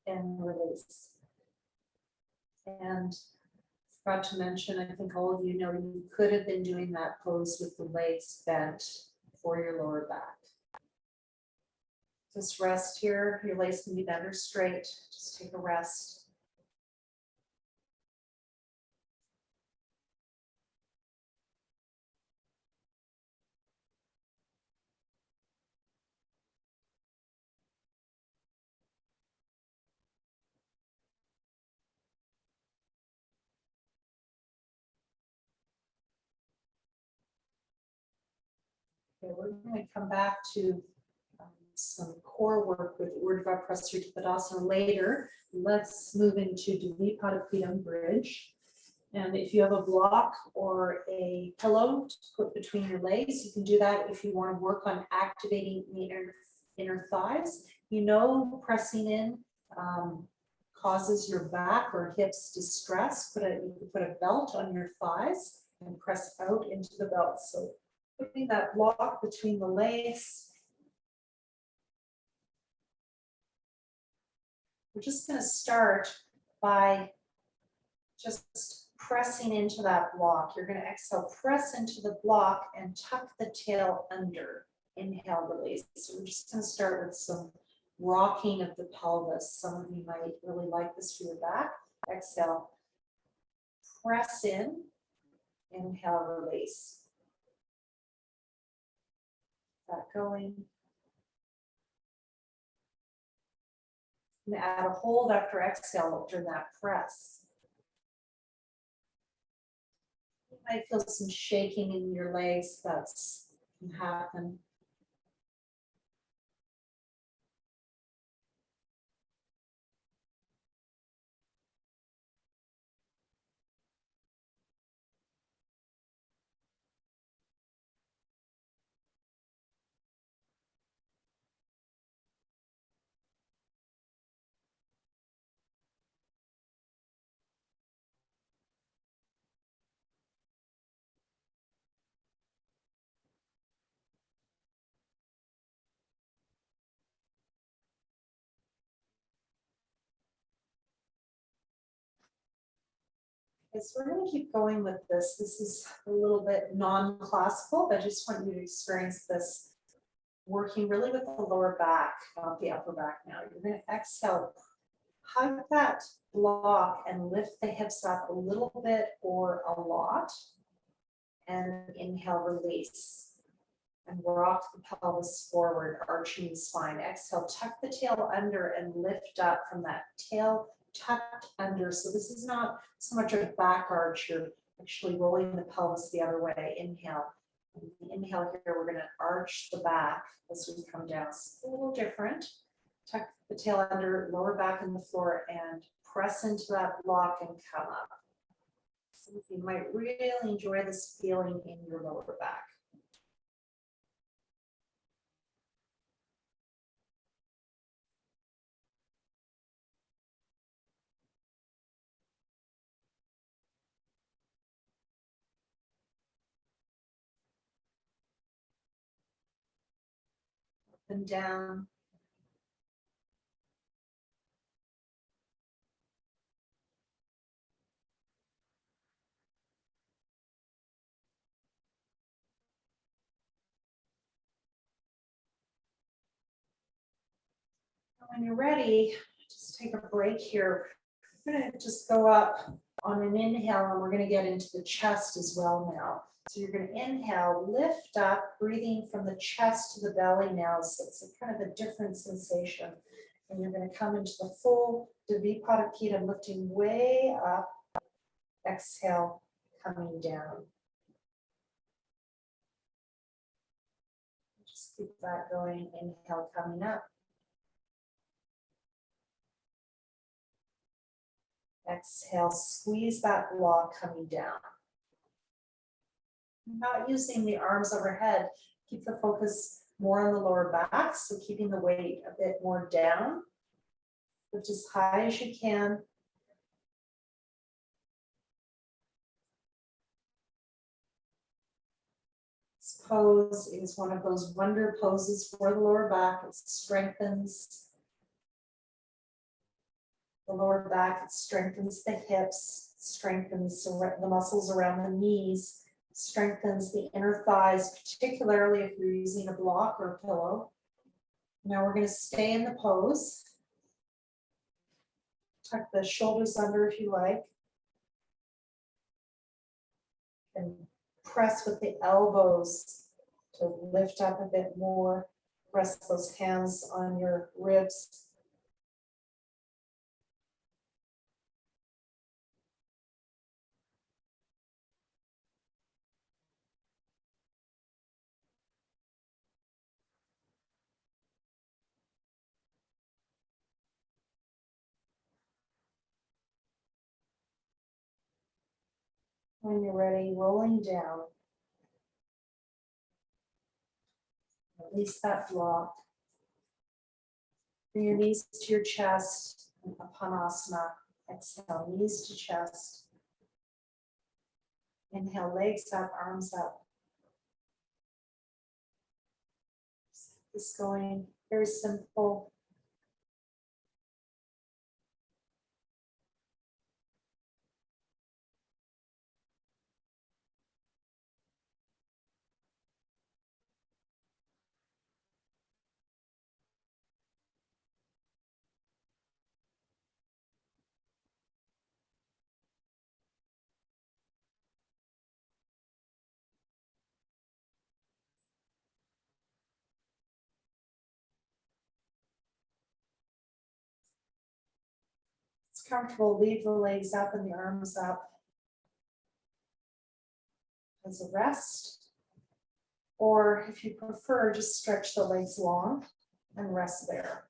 S1: And release. And forgot to mention, I think all of you know, you could have been doing that pose with the legs bent for your lower back. Just rest here. Your legs can be bent or straight. Just take a rest. Okay, we're going to come back to some core work with Urdhva Prasarita Tadasana later. Let's move into Dvipada Bridge. And if you have a block or a pillow to put between your legs, you can do that if you want to work on activating the inner thighs. You know, pressing in causes your back or hips distress. You can put a belt on your thighs and press out into the belt. So putting that block between the legs. We're just going to start by just pressing into that block. You're going to exhale, press into the block and tuck the tail under. Inhale, release. So we're just going to start with some rocking of the pelvis. Some of you might really like this for your back. Exhale, press in. Inhale, release. That going. And add a hold after exhale during that press. You might feel some shaking in your legs. That's can happen.
S2: So we're going to keep going with this. This is a little bit non-classical, but I just want you to experience this working really with the lower back, not the upper back now. You're going to exhale, hug that block and lift the hips up a little bit or a lot. And inhale, release. And rock the pelvis forward, arching the spine. Exhale, tuck the tail under and lift up from that tail tucked under. So this is not so much a back arch, you're actually rolling the pelvis the other way. Inhale. Inhale here, we're going to arch the back as we come down. It's a little different. Tuck the tail under, lower back on the floor, and press into that block and come up. So you might really enjoy this feeling in your lower back. Up and down. When you're ready, just take a break here. We're going to just go up on an inhale, and we're going to get into the chest as well now. So you're going to inhale, lift up, breathing from the chest to the belly now. So it's a kind of a different sensation. And you're going to come into the full Dvipadakita, lifting way up. Exhale, coming down. Just keep that going. Inhale, coming up. Exhale, squeeze that block coming down. Not using the arms overhead. Keep the focus more on the lower back. So keeping the weight a bit more down. Lift as high as you can. This pose is one of those wonder poses for the lower back. It strengthens the lower back, it strengthens the hips, strengthens the muscles around the knees, strengthens the inner thighs, particularly if you're using a block or a pillow. Now we're going to stay in the pose. Tuck the shoulders under if you like. And press with the elbows to lift up a bit more. Press those hands on your ribs. When you're ready, rolling down. Release that block. Bring your knees to your chest, Kanasana. Exhale, knees to chest. Inhale, legs up, arms up. Just going very simple. It's comfortable, leave the legs up and the arms up as a rest. Or if you prefer, just stretch the legs long and rest there.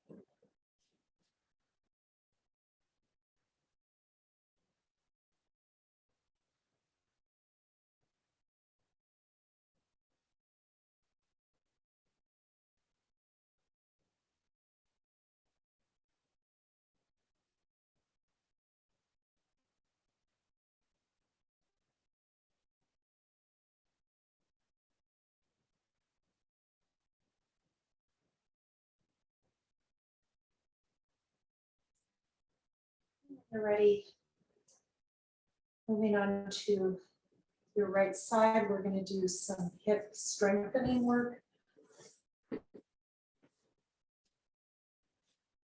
S2: When you're ready, Moving on to your right side, we're going to do some hip strengthening work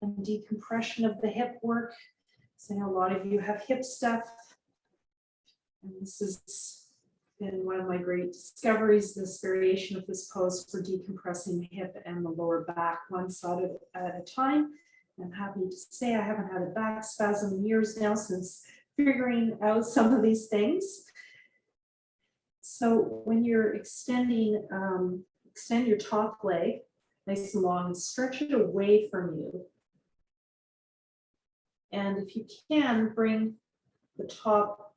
S2: and decompression of the hip work. So I know a lot of you have hip stuff. And this has been one of my great discoveries, this variation of this pose for decompressing the hip and the lower back one side at a time. I'm happy to say I haven't had a back spasm in years now since figuring out some of these things. So when you're extending, extend your top leg nice and long and stretch it away from you. And if you can, bring the top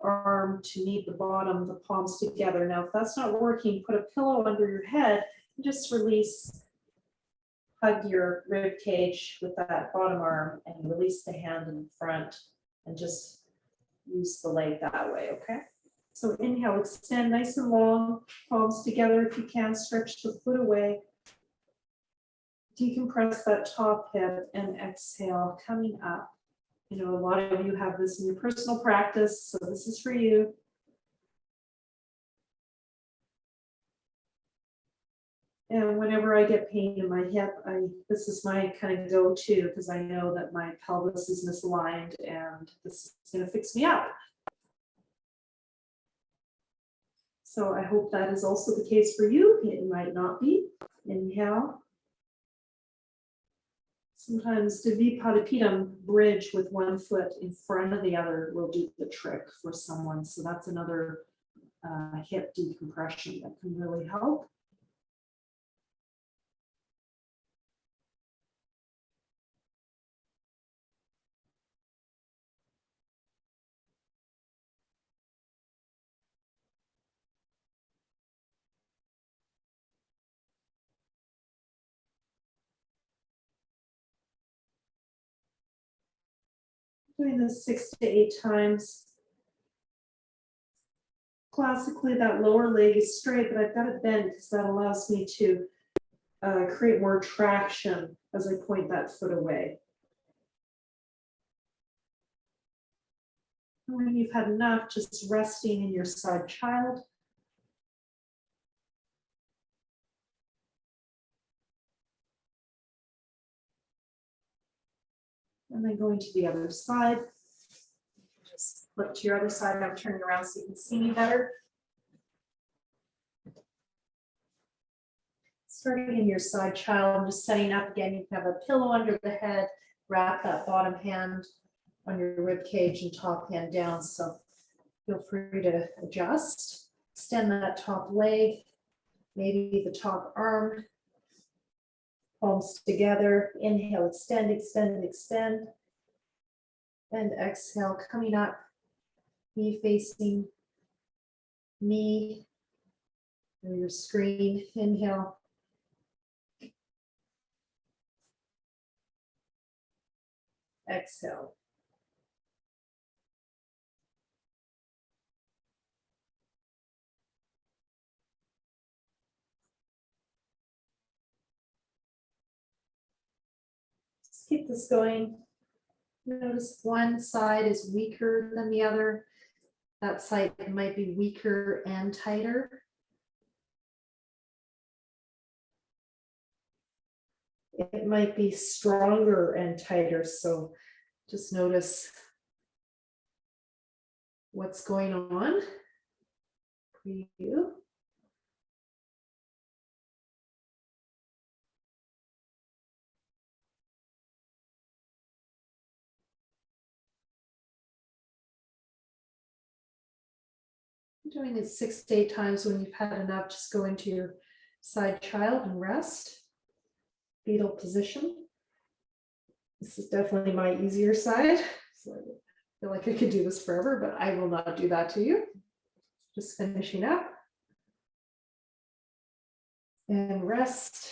S2: arm to meet the bottom, the palms together. Now, if that's not working, put a pillow under your head and just release, hug your rib cage with that bottom arm and release the hand in front and just use the leg that way, okay? So inhale, extend nice and long, palms together if you can, stretch the foot away. Decompress that top hip and exhale, coming up. You know, a lot of you have this in your personal practice, so this is for you. And whenever I get pain in my hip, this is my kind of go-to because I know that my pelvis is misaligned and this is going to fix me up. So I hope that is also the case for you. It might not be. Inhale. Sometimes Dvipadipedam bridge with one foot in front of the other will do the trick for someone. So that's another hip decompression that can really help. Doing this 6 to 8 times. Classically, that lower leg is straight, but I've got it bent because that allows me to create more traction as I point that foot away. And when you've had enough, just resting in your side child. And then going to the other side. Just flip to your other side. I'm turning around so you can see me better. Starting in your side child, just setting up again. You can have a pillow under the head, wrap that bottom hand on your rib cage and top hand down. So feel free to adjust. Extend that top leg, maybe the top arm. Palms together. Inhale, extend, extend, extend. And exhale, coming up, knee facing knee or your screen. Inhale. Exhale. Just keep this going. Notice one side is weaker than the other. That side might be weaker and tighter. It might be stronger and tighter. So just notice what's going on for you. Doing it 6 to 8 times. When you've had enough, just go into your side child and rest. Fetal position. This is definitely my easier side. So I feel like I could do this forever, but I will not do that to you. Just finishing up. And rest.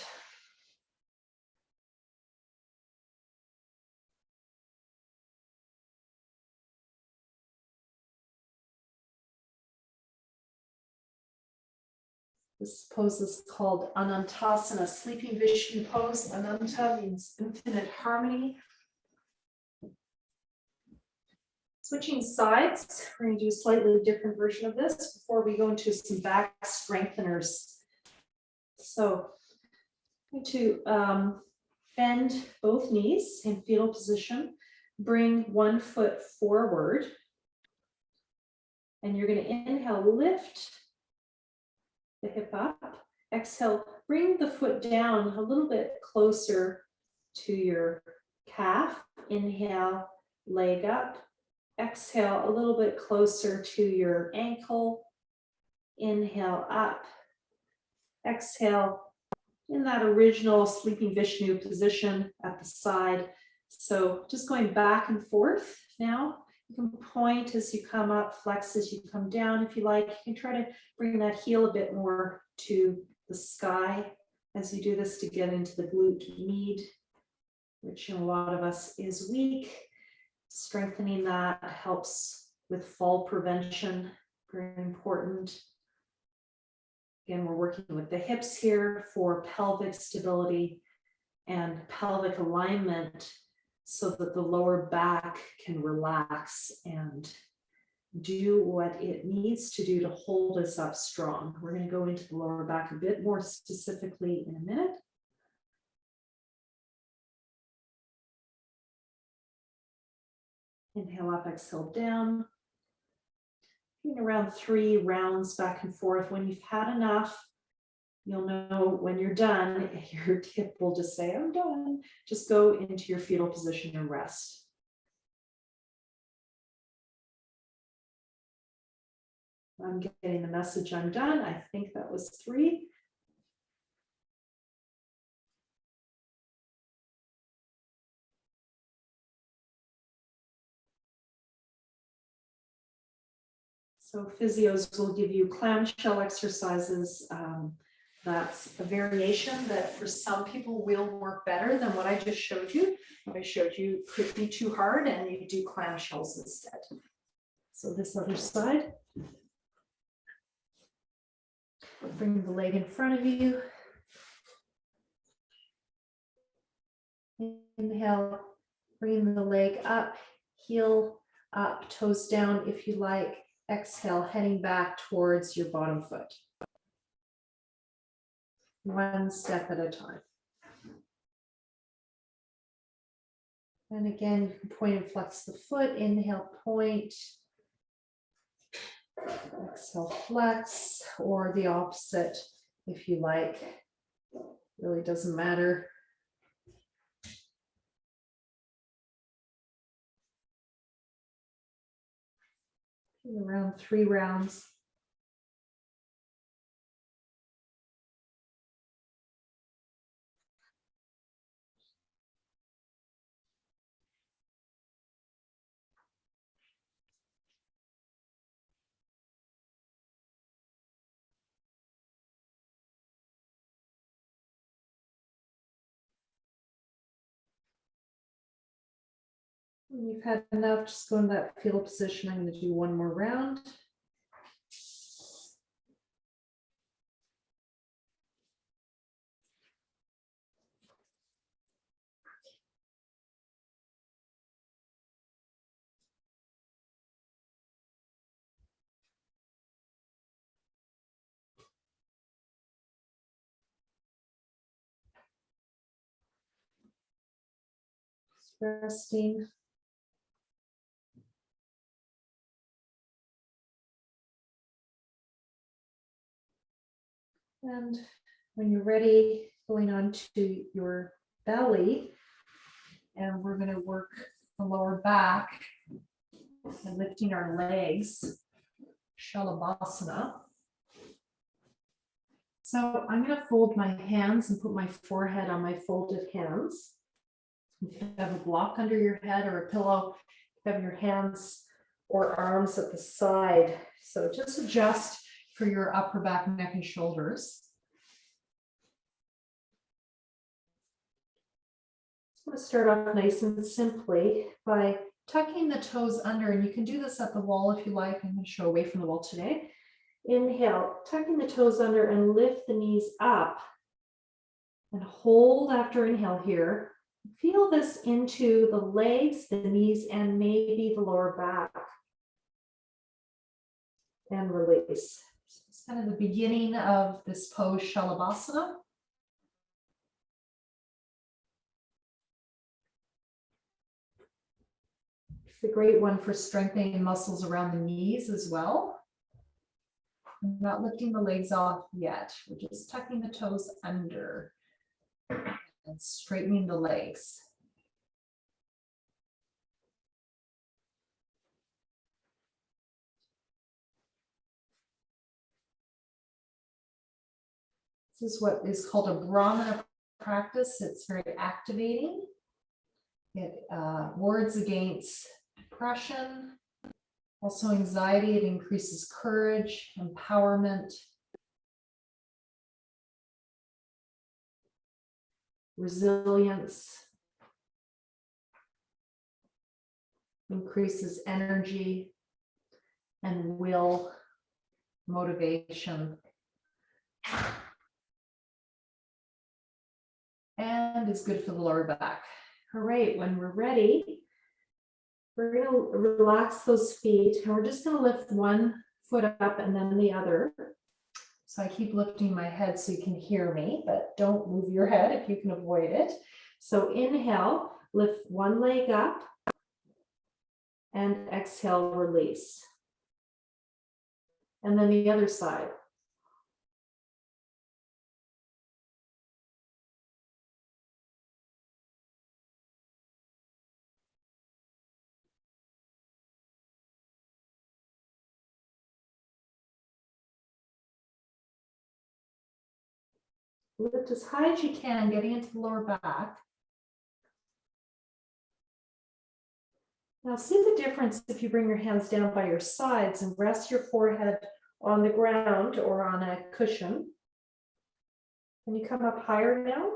S2: This pose is called Anantasana, sleeping Vishnu pose. Ananta means infinite harmony. Switching sides, we're going to do a slightly different version of this before we go into some back strengtheners. So I'm going to bend both knees in fetal position, bring one foot forward, and you're going to inhale, lift the hip up. Exhale, bring the foot down a little bit closer to your calf. Inhale, leg up. Exhale, a little bit closer to your ankle. Inhale, up. Exhale, in that original sleeping Vishnu position at the side. So just going back and forth now. You can point as you come up, flex as you come down if you like. You can try to bring that heel a bit more to the sky as you do this to get into the glute med, which in a lot of us is weak. Strengthening that helps with fall prevention, very important. Again, we're working with the hips here for pelvic stability and pelvic alignment so that the lower back can relax and do what it needs to do to hold us up strong. We're going to go into the lower back a bit more specifically in a minute. Inhale up, exhale down. Around 3 rounds back and forth. When you've had enough, you'll know when you're done, your hip will just say, I'm done. Just go into your fetal position and rest. I'm getting the message I'm done. I think that was 3. So physios will give you clamshell exercises. That's a variation that for some people will work better than what I just showed you. What I showed you could be too hard and you do clamshells instead. So this other side. Bring the leg in front of you. Inhale, bring the leg up, heel up, toes down if you like. Exhale, heading back towards your bottom foot. One step at a time. And again, you can point and flex the foot. Inhale, point. Exhale, flex, or the opposite if you like. Really doesn't matter. Around 3 rounds. When you've had enough, just go in that fetal position. I'm going to do 1 more round. Just resting. And when you're ready, going on to your belly, and we're going to work the lower back and lifting our legs, Shalabhasana. So I'm going to fold my hands and put my forehead on my folded hands. If you have a block under your head or a pillow, you have your hands or arms at the side. So just adjust for your upper back, neck, and shoulders. I'm going to start off nice and simply by tucking the toes under, and you can do this at the wall if you like. I'm going to show away from the wall today. Inhale, tucking the toes under and lift the knees up and hold after inhale here. Feel this into the legs, the knees, and maybe the lower back. And release. So it's kind of the beginning of this pose, Shalabhasana. It's a great one for strengthening muscles around the knees as well. I'm not lifting the legs off yet. We're just tucking the toes under and straightening the legs. This is what is called a Brahmana practice. It's very activating. It wards against depression, also anxiety. It increases courage, empowerment, resilience, increases energy and will, motivation, and is good for the lower back. All right, when we're ready, we're going to relax those feet, and we're just going to lift one foot up and then the other. So I keep lifting my head so you can hear me, but don't move your head if you can avoid it. So inhale, lift one leg up, and exhale, release. And then the other side. Lift as high as you can, getting into the lower back. Now see the difference if you bring your hands down by your sides and rest your forehead on the ground or on a cushion. Can you come up higher now?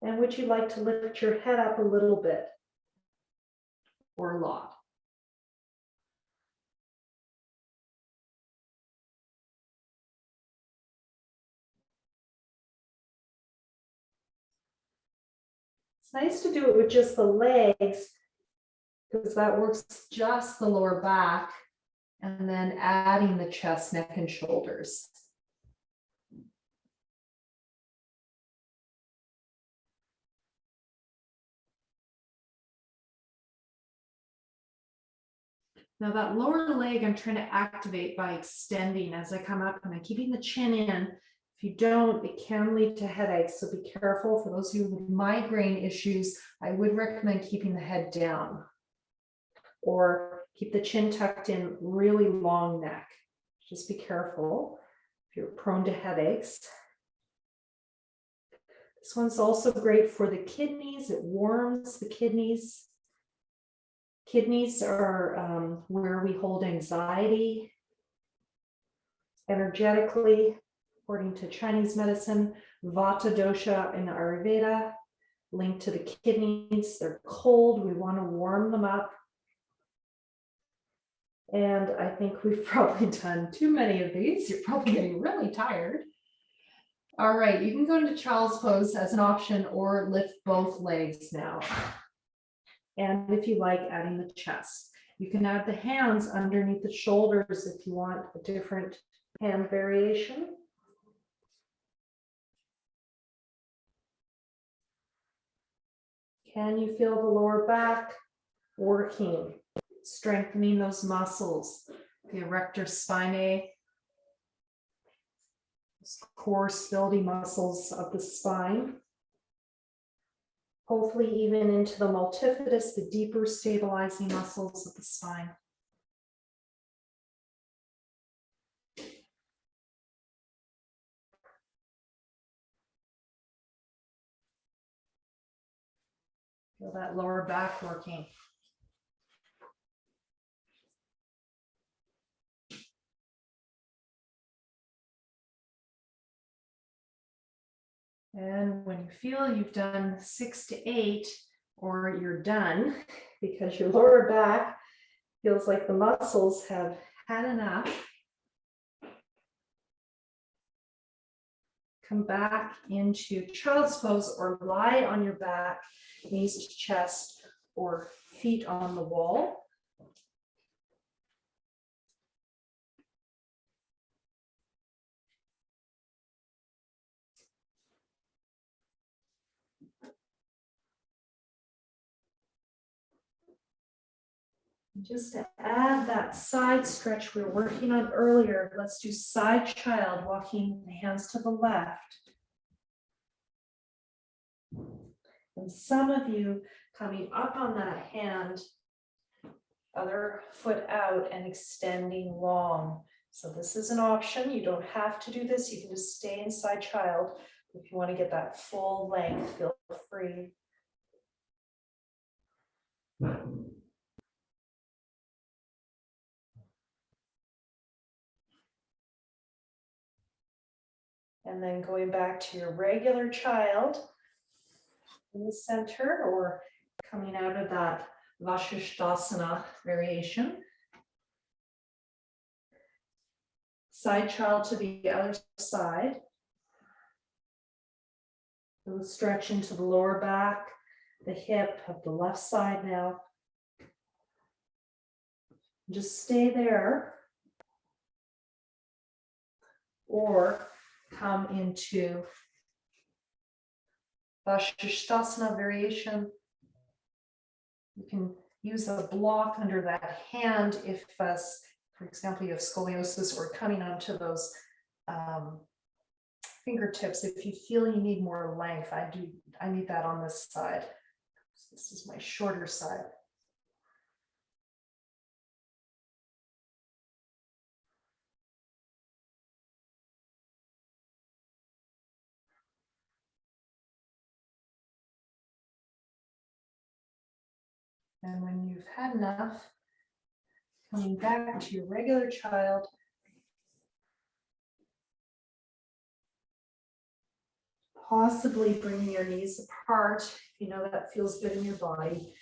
S2: And would you like to lift your head up a little bit or a lot? It's nice to do it with just the legs because that works just the lower back, and then adding the chest, neck, and shoulders. Now that lower leg, I'm trying to activate by extending as I come up, and I'm keeping the chin in. If you don't, it can lead to headaches, so be careful. For those of you with migraine issues, I would recommend keeping the head down or keep the chin tucked in, really long neck. Just be careful if you're prone to headaches. This one's also great for the kidneys. It warms the kidneys. Kidneys are where we hold anxiety energetically, according to Chinese medicine. Vata dosha in Ayurveda, linked to the kidneys. They're cold. We want to warm them up. And I think we've probably done too many of these. You're probably getting really tired. All right, you can go into child's pose as an option or lift both legs now. And if you like, adding the chest. You can add the hands underneath the shoulders if you want a different hand variation. Can you feel the lower back working, strengthening those muscles, the erector spinae, those core stability muscles of the spine? Hopefully even into the multifidus, the deeper stabilizing muscles of the spine. Feel that lower back working. And when you feel you've done 6 to 8, or you're done because your lower back feels like the muscles have had enough, come back into child's pose or lie on your back, knees to chest or feet on the wall. Just to add that side stretch we were working on earlier, let's do side child, walking the hands to the left. And some of you coming up on that hand, other foot out and extending long. So this is an option. You don't have to do this. You can just stay in side child. If you want to get that full length, feel free. And then going back to your regular child in the center or coming out of that Vashisthasana variation. Side child to the other side. We'll stretch into the lower back, the hip of the left side now. Just stay there. Or come into Vashisthasana variation. You can use a block under that hand if, for example, you have scoliosis or coming onto those fingertips. If you feel you need more length, I need that on this side. This is my shorter side. And when you've had enough, coming back to your regular child. Possibly bringing your knees apart, if you know that feels good in your body.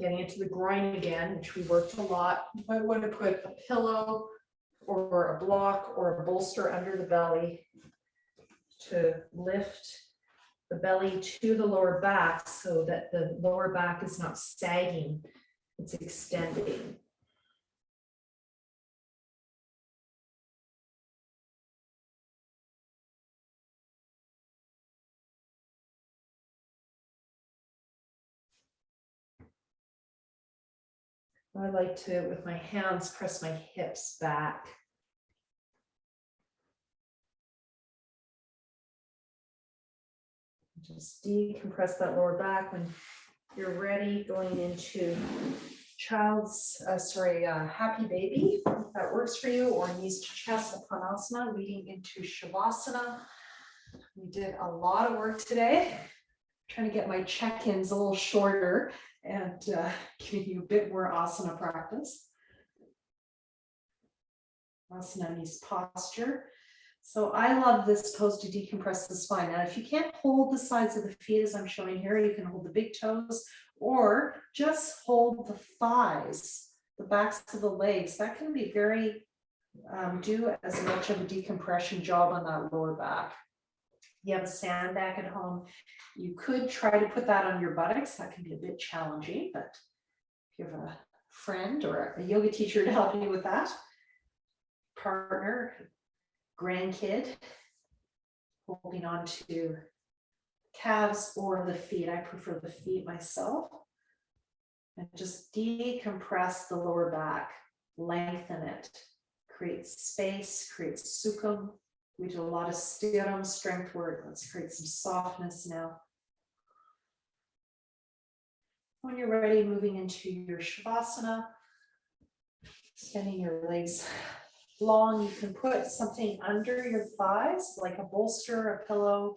S2: Getting into the groin again, which we worked a lot. You might want to put a pillow or a block or a bolster under the belly to lift the belly to the lower back so that the lower back is not sagging, it's extending. I like to, with my hands, press my hips back. Just decompress that lower back when you're ready, going into happy baby, if that works for you, or knees to chest, Kanasana, leading into Shavasana. We did a lot of work today, trying to get my check-ins a little shorter and giving you a bit more asana practice. Asana means posture. So I love this pose to decompress the spine. Now, if you can't hold the sides of the feet as I'm showing here, you can hold the big toes or just hold the thighs, the backs of the legs. That can be very, do as much of a decompression job on that lower back. You have a sandbag at home. You could try to put that on your buttocks. That can be a bit challenging, but if you have a friend or a yoga teacher to help you with that, partner, grandkid, holding on to calves or the feet. I prefer the feet myself. And just decompress the lower back, lengthen it, create space, create sukham. We do a lot of stiram strength work. Let's create some softness now. When you're ready, moving into your Shavasana, extending your legs long. You can put something under your thighs, like a bolster, a pillow,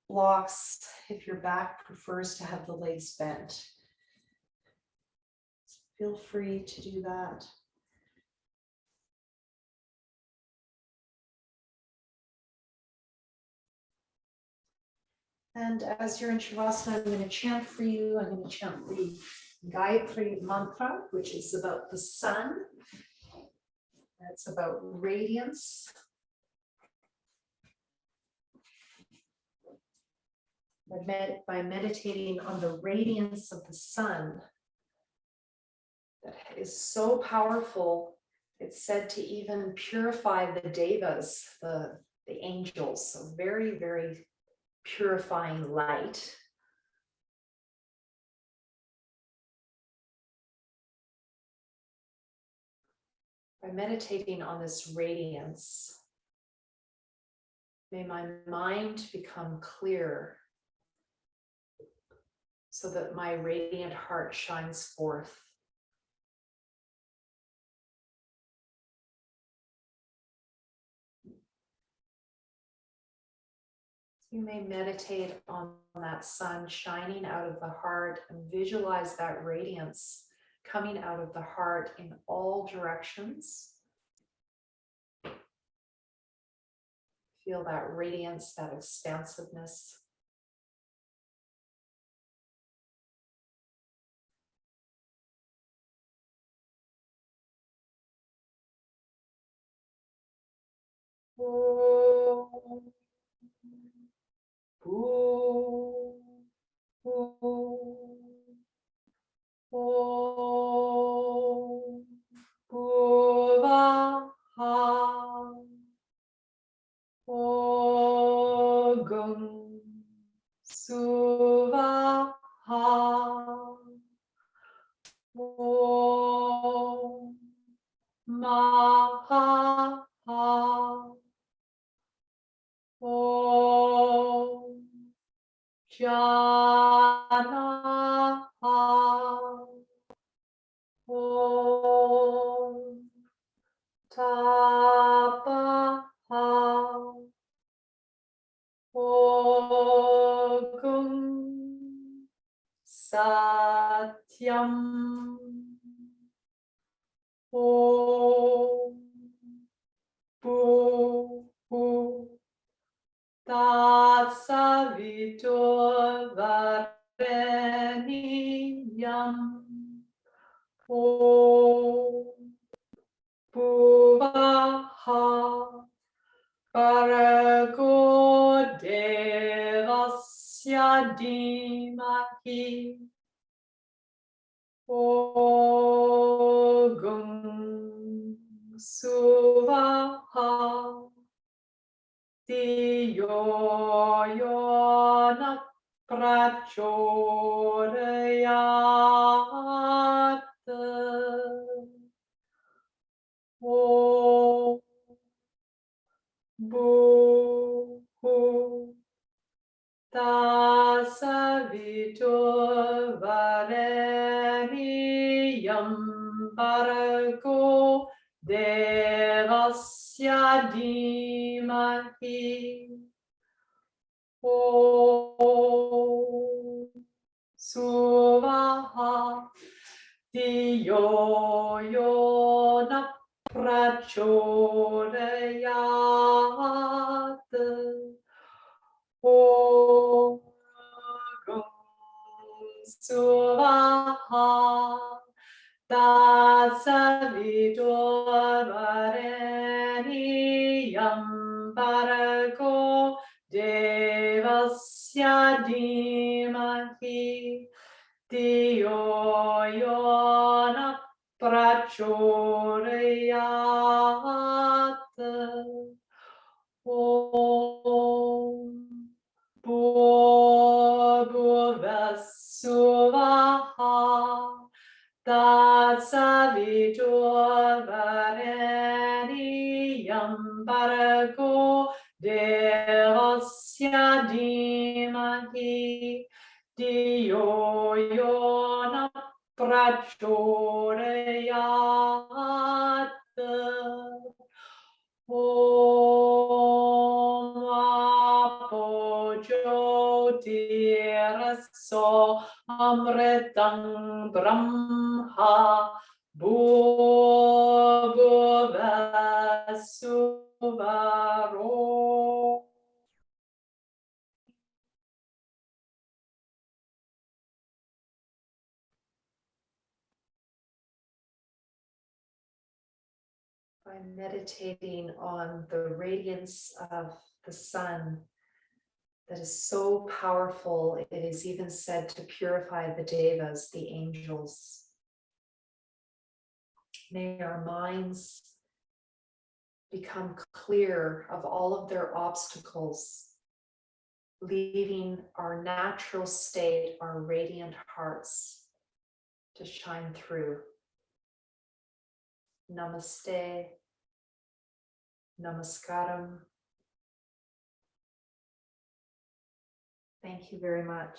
S2: blocks, if your back prefers to have the legs bent. Feel free to do that. And as you're in Shavasana, I'm going to chant for you. I'm going to chant the Gayatri Mantra, which is about the sun. It's about radiance.
S1: by meditating on the radiance of the sun that is so powerful, it's said to even purify the devas, the angels, so very, very purifying light. By meditating on this radiance, may my mind become clear so that my radiant heart shines forth. You may meditate on that sun shining out of the heart and visualize that radiance coming out of the heart in all directions. Feel that radiance, that expansiveness. Satyam Om Bhu Tatsavitur Vareniyam Om Bhuvaha Bhargo Devasya Dhimahi Om Suvaha Diyo Yona Prachodayat Om Bhu Tasavitur Vareniyam Bhargo Devasya Dhimahi Om Suvaha Diyo Yona Prachodayat Om Suvaha Tatsavitur Vareniyam Bhargo Devasya Dhimahi Diyo Yona Prachodayat Om Bhuvasuvaha Tatsavitur Vareniyam Bhargo Devasya Dhimahi Diyo Yona Prachodayat Om Apojotiraso Amritam Brahma Bhuvasuvaro. By meditating on the radiance of the sun, that is so powerful. It is even said to purify the devas, the angels. May our minds become clear of all of their obstacles, leaving our natural state, our radiant hearts, to shine through. Namaste. Namaskaram. Thank you very much.